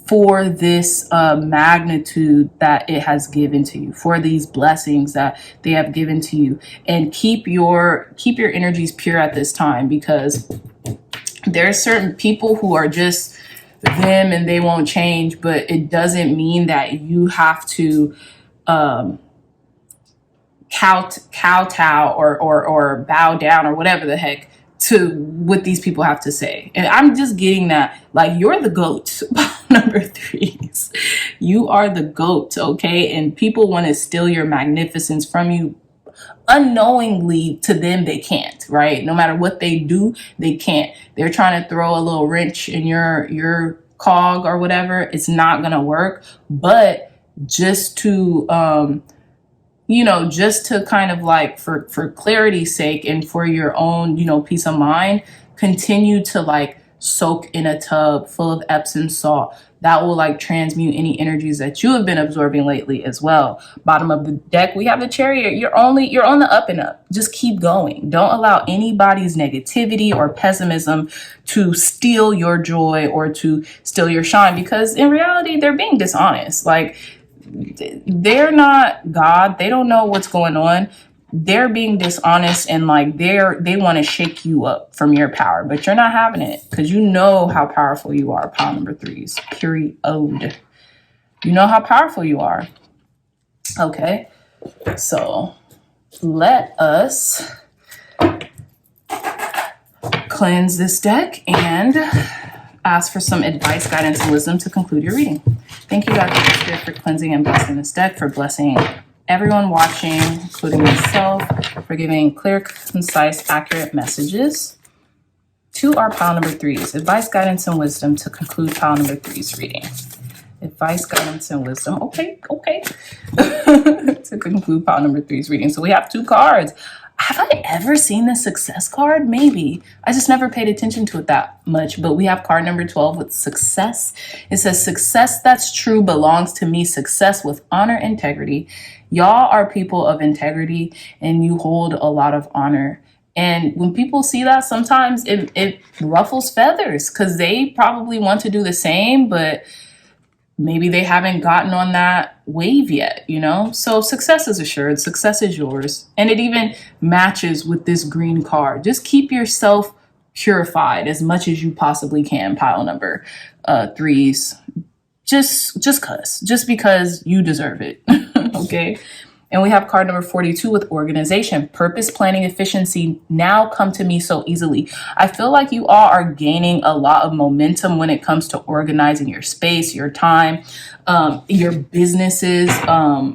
Speaker 1: for this magnitude that it has given to you, for these blessings that they have given to you. And keep your energies pure at this time, because There's certain people who are just them and they won't change, but it doesn't mean that you have to kowtow or bow down or whatever the heck to what these people have to say. And I'm just getting that, like, you're the GOAT, number threes. You are the GOAT, okay? And people want to steal your magnificence from you unknowingly. To them, they can't, right? No matter what they do, they can't. They're trying to throw a little wrench in your cog or whatever. It's not gonna work. But just to just to kind of like for clarity's sake and for your own, peace of mind, continue to like soak in a tub full of Epsom salt. That will like transmute any energies that you have been absorbing lately as well. Bottom of the deck, we have the Chariot. You're on the up and up. Just keep going. Don't allow anybody's negativity or pessimism to steal your joy or to steal your shine, because in reality, they're being dishonest. Like, they're not God. They don't know what's going on. They're being dishonest, and like they want to shake you up from your power, but you're not having it, because you know how powerful you are. Pile number threes, period. You know how powerful you are. Okay, so let us cleanse this deck and ask for some advice, guidance, and wisdom to conclude your reading. Thank you, God, Spirit, for cleansing and blessing this deck, for blessing everyone watching, including myself, for giving clear, concise, accurate messages to our pile number threes. Advice, guidance, and wisdom to conclude pile number three's reading. Advice, guidance, and wisdom. Okay. To conclude pile number three's reading. So we have two cards. Have I ever seen the success card? Maybe. I just never paid attention to it that much. But we have card number 12 with success. It says, success that's true belongs to me. Success with honor, integrity. Y'all are people of integrity and you hold a lot of honor. And when people see that, sometimes it ruffles feathers, because they probably want to do the same, but maybe they haven't gotten on that wave yet, So success is assured. Success is yours. And it even matches with this green card. Just keep yourself purified as much as you possibly can, pile number threes. Just because you deserve it. Okay. And we have card number 42 with organization, purpose, planning, efficiency now come to me so easily. I feel like you all are gaining a lot of momentum when it comes to organizing your space, your time, your businesses,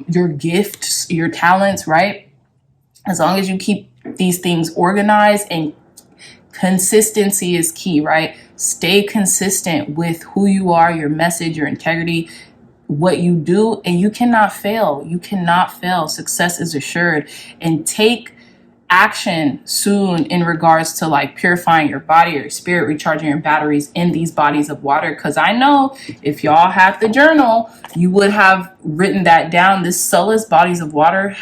Speaker 1: your gifts, your talents, right? As long as you keep these things organized, and consistency is key, right? Stay consistent with who you are, your message, your integrity, what you do, and you cannot fail. You cannot fail. Success is assured. And take action soon in regards to like purifying your body, your spirit, recharging your batteries in these bodies of water. Because I know if y'all have the journal, you would have written that down. This Solace bodies of water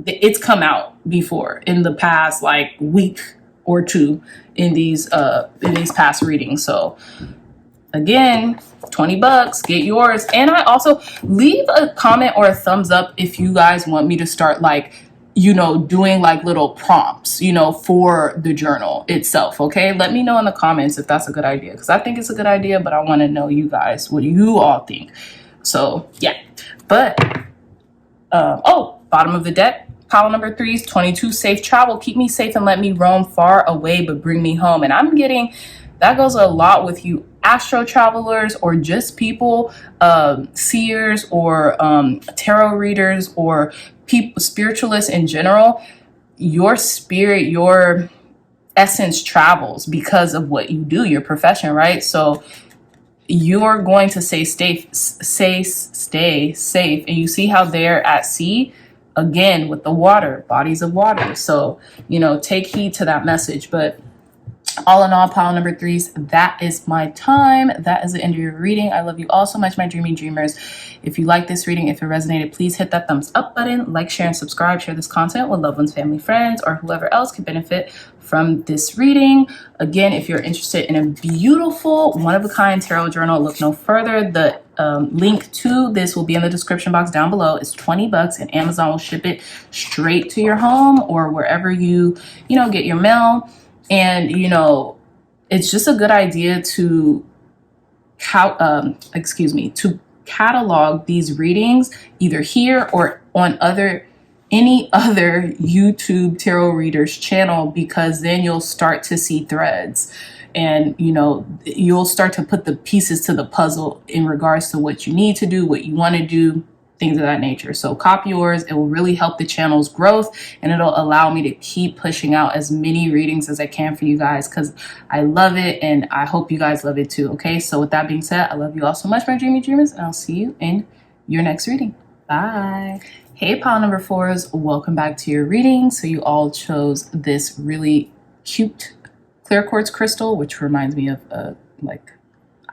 Speaker 1: it's come out before in the past like week or two in these past readings. So again, $20, get yours. And I also leave a comment or a thumbs up if you guys want me to start like, doing like little prompts, for the journal itself. Okay. Let me know in the comments if that's a good idea, because I think it's a good idea, but I want to know you guys, what you all think. So yeah, but, bottom of the deck, pile number threes, 22, safe travel. Keep me safe and let me roam far away, but bring me home. And I'm getting, that goes a lot with you astro travelers, or just people, seers, or tarot readers, or people, spiritualists in general. Your spirit, your essence travels because of what you do, your profession, right? So you're going to stay safe. And you see how they're at sea again with the water, bodies of water. So, take heed to that message. But all in all, pile number threes, that is my time. That is the end of your reading. I love you all so much, my dreamy dreamers. If you like this reading, if it resonated, please hit that thumbs up button, like, share, and subscribe. Share this content with loved ones, family, friends, or whoever else could benefit from this reading. Again, if you're interested in a beautiful, one-of-a-kind tarot journal, look no further. The link to this will be in the description box down below. It's $20, and Amazon will ship it straight to your home or wherever you get your mail. And, it's just a good idea to to catalog these readings either here or on any other YouTube tarot readers channel, because then you'll start to see threads, and you'll start to put the pieces to the puzzle in regards to what you need to do, what you want to do, things of that nature. So copy yours. It will really help the channel's growth, and it'll allow me to keep pushing out as many readings as I can for you guys, because I love it and I hope you guys love it too. Okay, so with that being said, I love you all so much, my dreamy dreamers, and I'll see you in your next reading. Bye. Hey, pile number 4s, welcome back to your reading. So you all chose this really cute clear quartz crystal, which reminds me of like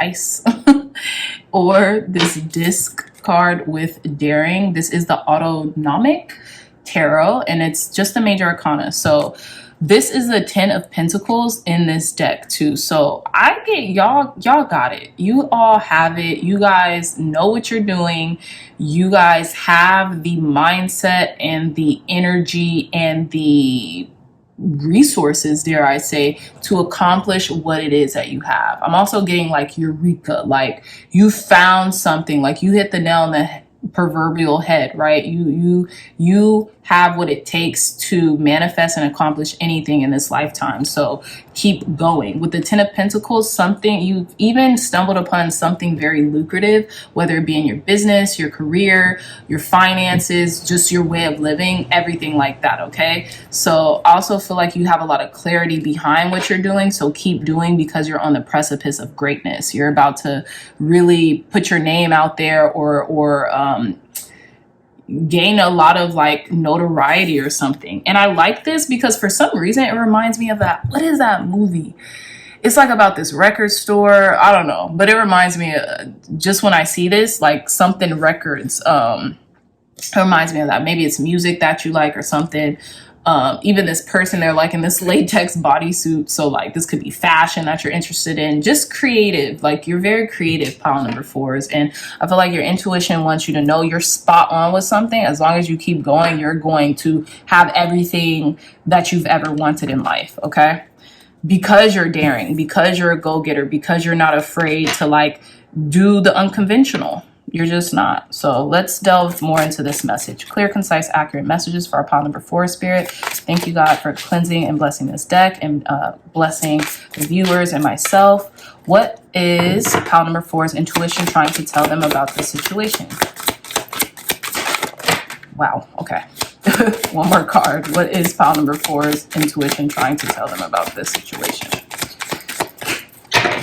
Speaker 1: ice, or this disc card with daring. This is the autonomic tarot, and it's just the major arcana. So this is the 10 of Pentacles in this deck too. So I get y'all got it. You all have it. You guys know what you're doing. You guys have the mindset and the energy and the resources, dare I say, to accomplish what it is that you have. I'm also getting like eureka, like you found something, like you hit the nail on the proverbial head, right? You have what it takes to manifest and accomplish anything in this lifetime. So keep going. With the 10 of Pentacles, something you've even stumbled upon something very lucrative, whether it be in your business, your career, your finances, just your way of living, everything like that. Okay, so I also feel like you have a lot of clarity behind what you're doing, so keep doing, because you're on the precipice of greatness. You're about to really put your name out there, or gain a lot of like notoriety or something. And I like this because for some reason it reminds me of that, what is that movie? It's like about this record store, I don't know, but it reminds me just when I see this, like something records, it reminds me of that. Maybe it's music that you like or something. Even this person, they're like in this latex bodysuit. So like this could be fashion that you're interested in, just creative. Like you're very creative, pile number 4s. And I feel like your intuition wants you to know you're spot on with something. As long as you keep going, you're going to have everything that you've ever wanted in life. Okay. Because you're daring, because you're a go-getter, because you're not afraid to like do the unconventional. You're just not. So let's delve more into this message. Clear, concise, accurate messages for our pile number 4 spirit. Thank you, God, for cleansing and blessing this deck and blessing the viewers and myself. What is pile number 4's intuition trying to tell them about this situation? Wow. Okay. One more card. What is pile number 4's intuition trying to tell them about this situation?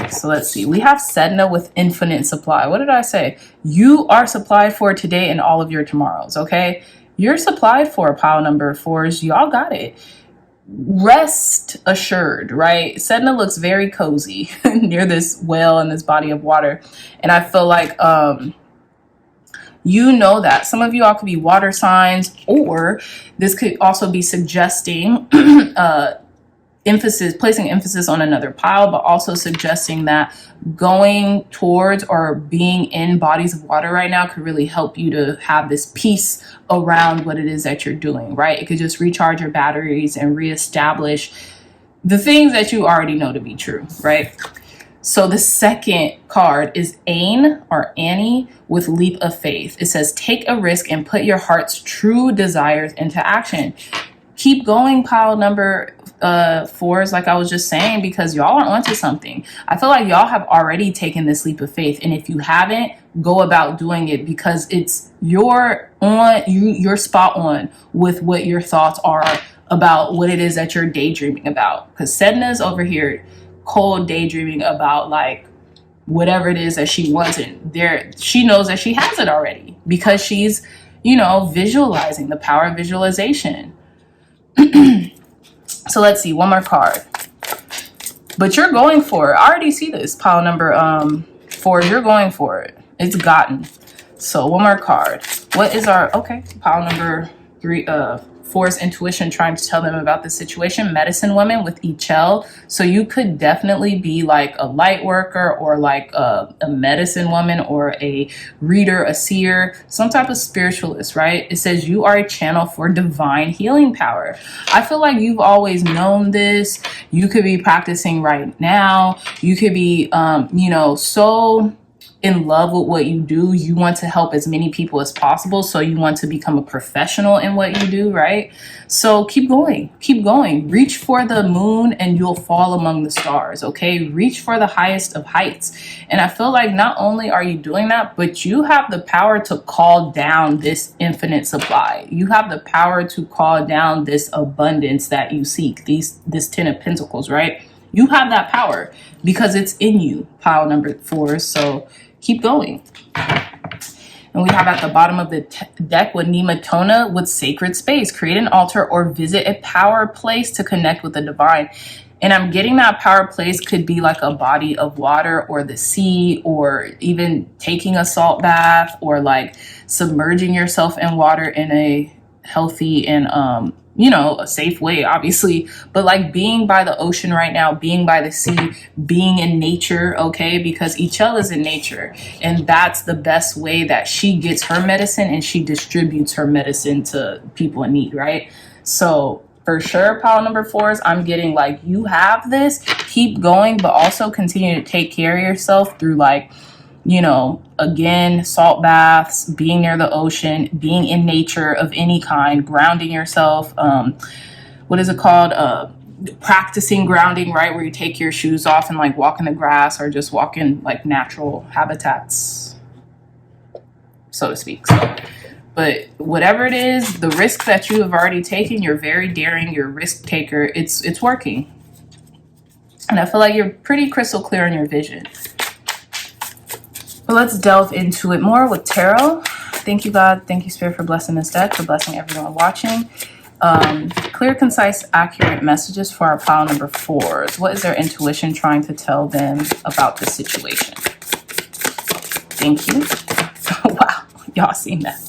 Speaker 1: So let's see. We have Sedna with infinite supply. What did I say? You are supplied for today and all of your tomorrows, okay? You're supplied for, pile number 4s. Y'all got it. Rest assured, right? Sedna looks very cozy near this well and this body of water. And I feel like, you know that some of you all could be water signs, or this could also be suggesting placing emphasis on another pile, but also suggesting that going towards or being in bodies of water right now could really help you to have this peace around what it is that you're doing, right? It could just recharge your batteries and reestablish the things that you already know to be true, right? So the second card is Ain or Annie with leap of faith. It says, take a risk and put your heart's true desires into action. Keep going, pile number 4s, like I was just saying, because y'all are onto something. I feel like y'all have already taken this leap of faith, and if you haven't, go about doing it, because you're spot on with what your thoughts are about what it is that you're daydreaming about. Because Sedna's over here cold daydreaming about like whatever it is that she wants, and she knows that she has it already, because she's visualizing, the power of visualization. So let's see, one more card. But you're going for it. I already see this, pile number 4. You're going for it. It's gotten. So one more card. What is our, okay, pile number 4 Four's intuition trying to tell them about the situation. Medicine woman with Echel. So you could definitely be like a light worker or like a medicine woman or a reader, a seer, some type of spiritualist, right? It says you are a channel for divine healing power. I feel like you've always known this. You could be practicing right now. You could be, you know, so in love with what you do. You want to help as many people as possible. So you want to become a professional in what you do, right? So keep going, keep going. Reach for the moon and you'll fall among the stars, okay? Reach for the highest of heights. And I feel like not only are you doing that, but you have the power to call down this infinite supply. You have the power to call down this abundance that you seek, this 10 of Pentacles, right? You have that power because it's in you, pile number 4. So keep going. And we have at the bottom of the deck with Nematona with sacred space. Create an altar or visit a power place to connect with the divine. And I'm getting that power place could be like a body of water or the sea, or even taking a salt bath, or like submerging yourself in water in a healthy and you know, a safe way, obviously, but like being by the ocean right now, being by the sea, being in nature, okay? Because Echel is in nature, and that's the best way that she gets her medicine and she distributes her medicine to people in need, right? So for sure, pile number 4s, I'm getting like, you have this, keep going, but also continue to take care of yourself through like, you know, again, salt baths, being near the ocean, being in nature of any kind, grounding yourself. What is it called? Practicing grounding, right? Where you take your shoes off and like walk in the grass or just walk in like natural habitats, so to speak. So, but whatever it is, the risk that you have already taken, you're very daring, you're a risk taker. It's working. And I feel like you're pretty crystal clear in your vision. But let's delve into it more with tarot. Thank you, God. Thank you, Spirit, for blessing this deck, for blessing everyone watching. Clear, concise, accurate messages for our pile number 4s. What is their intuition trying to tell them about the situation? Thank you. Wow, y'all seen that.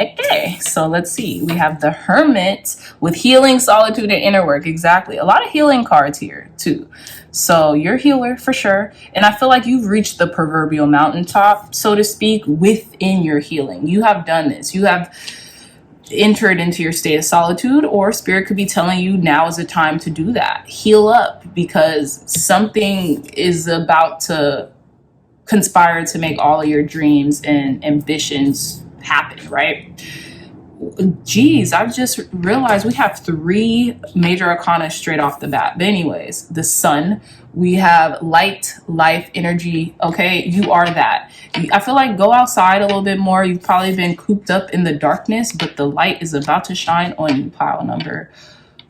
Speaker 1: Okay, so let's see. We have the Hermit with healing, solitude, and inner work. Exactly. A lot of healing cards here, too. So you're a healer for sure. And I feel like you've reached the proverbial mountaintop, so to speak, within your healing. You have done this. You have entered into your state of solitude, or Spirit could be telling you now is the time to do that. Heal up, because something is about to conspire to make all of your dreams and ambitions happen, right? Geez, I've just realized we have 3 major arcana straight off the bat. But anyways, the sun, we have light, life, energy. Okay, you are that. I feel like go outside a little bit more. You've probably been cooped up in the darkness, but the light is about to shine on you, pile number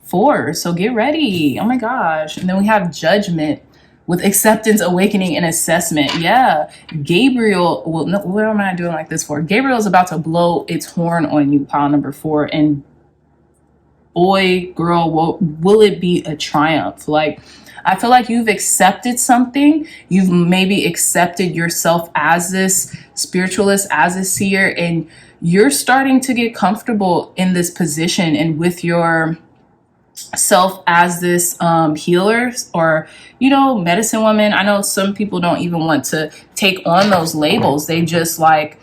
Speaker 1: 4. So get ready. Oh my gosh. And then we have judgment with acceptance, awakening, and assessment. Yeah, Gabriel, well, no, what am I doing like this for? Gabriel is about to blow its horn on you, pile number 4. And boy, girl, will it be a triumph? Like, I feel like you've accepted something. You've maybe accepted yourself as this spiritualist, as a seer, and you're starting to get comfortable in this position and with your self as this healer, or, you know, medicine woman. I know some people don't even want to take on those labels. They just like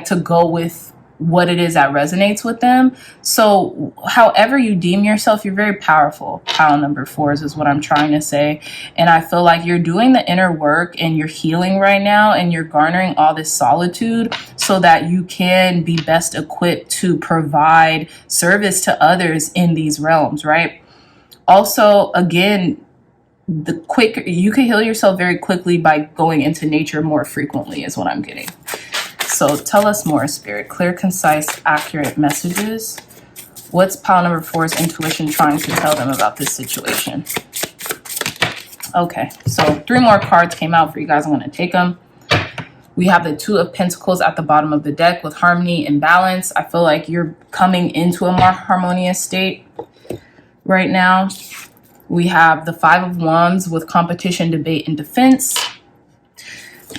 Speaker 1: to go with what it is that resonates with them. So however you deem yourself, you're very powerful. Pile number 4s is what I'm trying to say. And I feel like you're doing the inner work and you're healing right now, and you're garnering all this solitude so that you can be best equipped to provide service to others in these realms, right? Also, again, you can heal yourself very quickly by going into nature more frequently is what I'm getting. So tell us more, Spirit. Clear, concise, accurate messages. What's pile number 4's intuition trying to tell them about this situation? Okay, so 3 more cards came out for you guys. I'm going to take them. We have the 2 of Pentacles at the bottom of the deck with harmony and balance. I feel like you're coming into a more harmonious state right now. We have the 5 of Wands with competition, debate, and defense.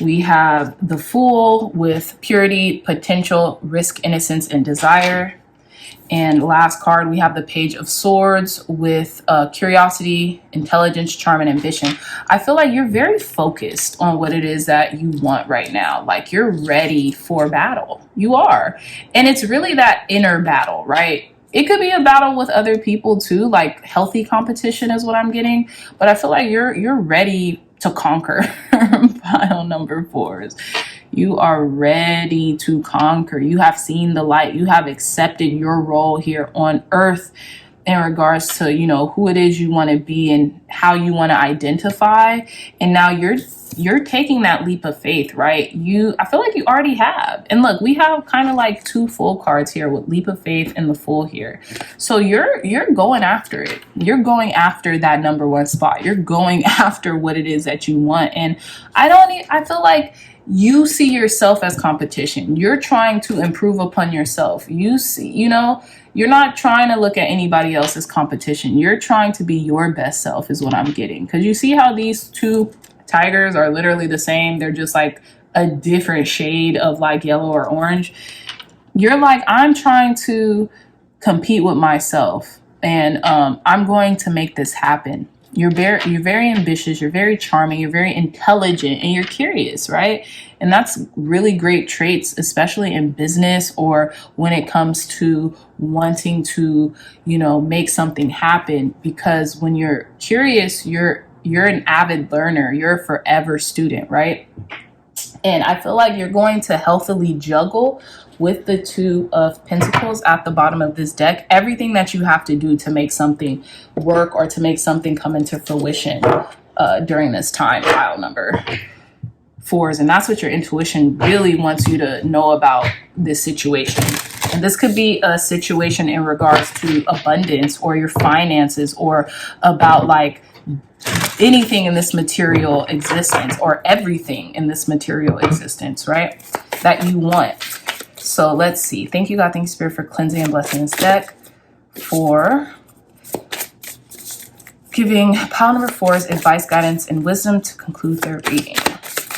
Speaker 1: We have the Fool with purity, potential, risk, innocence, and desire. And last card, we have the Page of Swords with curiosity, intelligence, charm, and ambition. I feel like you're very focused on what it is that you want right now. Like you're ready for battle. You are. And it's really that inner battle, right? It could be a battle with other people too, like healthy competition is what I'm getting. But I feel like you're ready to conquer. Pile number 4s. You are ready to conquer. You have seen the light. You have accepted your role here on earth in regards to, who it is you want to be and how you want to identify. And now you're taking that leap of faith, right? I feel like you already have. And look, we have kind of like 2 full cards here with leap of faith and the Fool here. So you're going after it. You're going after that number 1 spot. You're going after what it is that you want. And I feel like you see yourself as competition. You're trying to improve upon yourself. You see, you're not trying to look at anybody else as competition. You're trying to be your best self is what I'm getting. Because you see how these 2 tigers are literally the same. They're just like a different shade of like yellow or orange. You're like, I'm trying to compete with myself and I'm going to make this happen. You're very ambitious, you're very charming, you're very intelligent, and you're curious, right? And that's really great traits, especially in business or when it comes to wanting to, make something happen. Because when you're curious, you're an avid learner, you're a forever student, right? And I feel like you're going to healthily juggle with the 2 of Pentacles at the bottom of this deck, everything that you have to do to make something work or to make something come into fruition during this time, pile number 4s. And that's what your intuition really wants you to know about this situation. And this could be a situation in regards to abundance or your finances or about like anything in this material existence or everything in this material existence, right? That you want. So let's see. Thank you, God. Thank you, Spirit, for cleansing and blessing this deck, for giving pile number 4s advice, guidance, and wisdom to conclude their reading.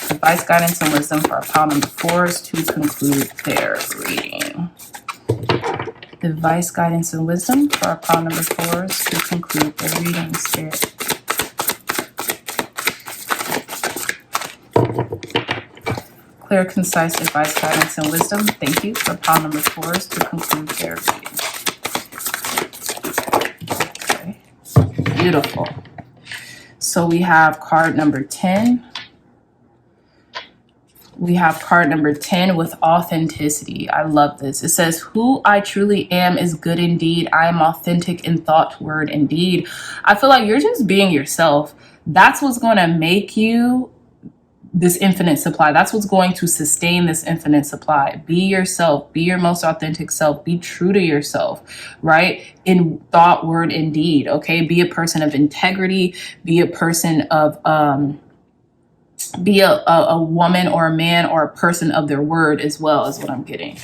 Speaker 1: Advice, guidance, and wisdom for our pile number 4s to conclude their reading. Advice, guidance, and wisdom for our pile number 4s to conclude their reading, Spirit. Clear, concise advice, guidance, and wisdom. Thank you for pile number 4s to conclude their reading. Okay. Beautiful. So we have card number 10. We have card number 10 with authenticity. I love this. It says, who I truly am is good indeed. I am authentic in thought, word, and deed. I feel like you're just being yourself. That's what's going to make you this infinite supply. That's what's going to sustain this infinite supply. Be yourself. Be your most authentic self. Be true to yourself, right? In thought, word, and deed, okay? Be a person of integrity. Be a person of, be a woman or a man or a person of their word as well, is what I'm getting.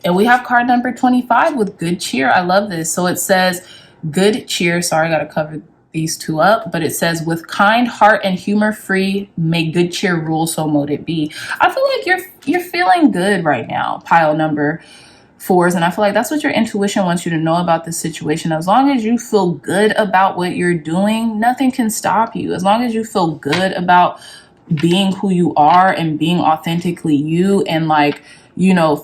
Speaker 1: And we have card number 25 with good cheer. I love this. So it says good cheer. Sorry, I got to cover these 2 up, but it says, with kind heart and humor free, may good cheer rule, so mote it be. I feel like you're feeling good right now, pile number 4s, and I feel like that's what your intuition wants you to know about this situation. As long as you feel good about what you're doing, nothing can stop you. As long as you feel good about being who you are and being authentically you and like,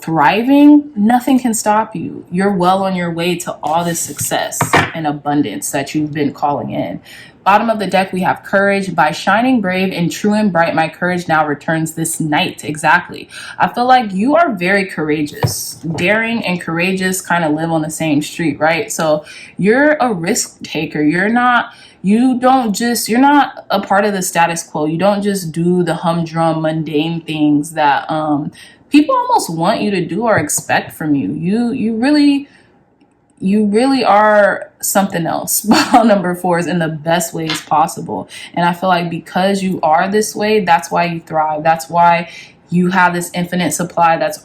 Speaker 1: thriving, nothing can stop you. You're well on your way to all this success and abundance that you've been calling in. Bottom of the deck, we have courage. By shining brave and true and bright, my courage now returns this night. Exactly. I feel like you are very courageous. Daring and courageous kind of live on the same street, right? So you're a risk taker. You're not a part of the status quo. You don't just do the humdrum, mundane things that people almost want you to do or expect from you. You really are something else. Number 4s in the best ways possible. And I feel like because you are this way, that's why you thrive. That's why you have this infinite supply that's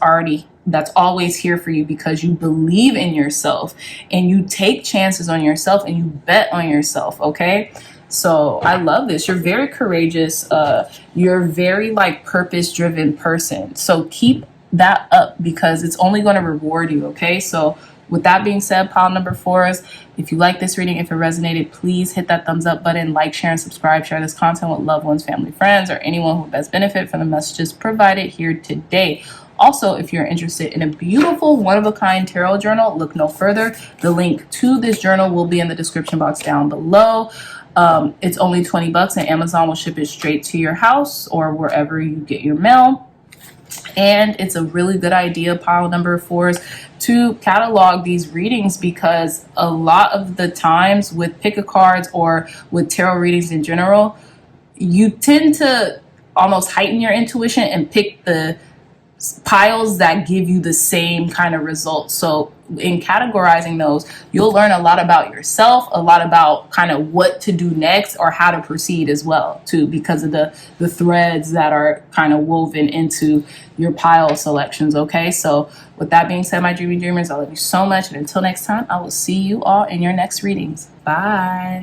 Speaker 1: always here for you, because you believe in yourself and you take chances on yourself and you bet on yourself. Okay. So I love this. You're very courageous. You're very like purpose-driven person. So keep that up because it's only going to reward you. Okay. So With that being said, pile number 4s, if you like this reading, if it resonated, please hit that thumbs up button, like, share, and subscribe. Share this content with loved ones, family, friends, or anyone who would best benefit from the messages provided here today. Also, if you're interested in a beautiful one-of-a-kind tarot journal, look no further. The link to this journal will be in the description box down below. It's only $20 and Amazon will ship it straight to your house or wherever you get your mail. And it's a really good idea, pile number 4s, to catalog these readings, because a lot of the times with pick-a-cards or with tarot readings in general, you tend to almost heighten your intuition and pick the piles that give you the same kind of results. So in categorizing those, you'll learn a lot about yourself, a lot about kind of what to do next or how to proceed as well too, because of the threads that are kind of woven into your pile selections. Okay, so with that being said, my dreamy dreamers, I love you so much, and until next time, I will see you all in your next readings. Bye.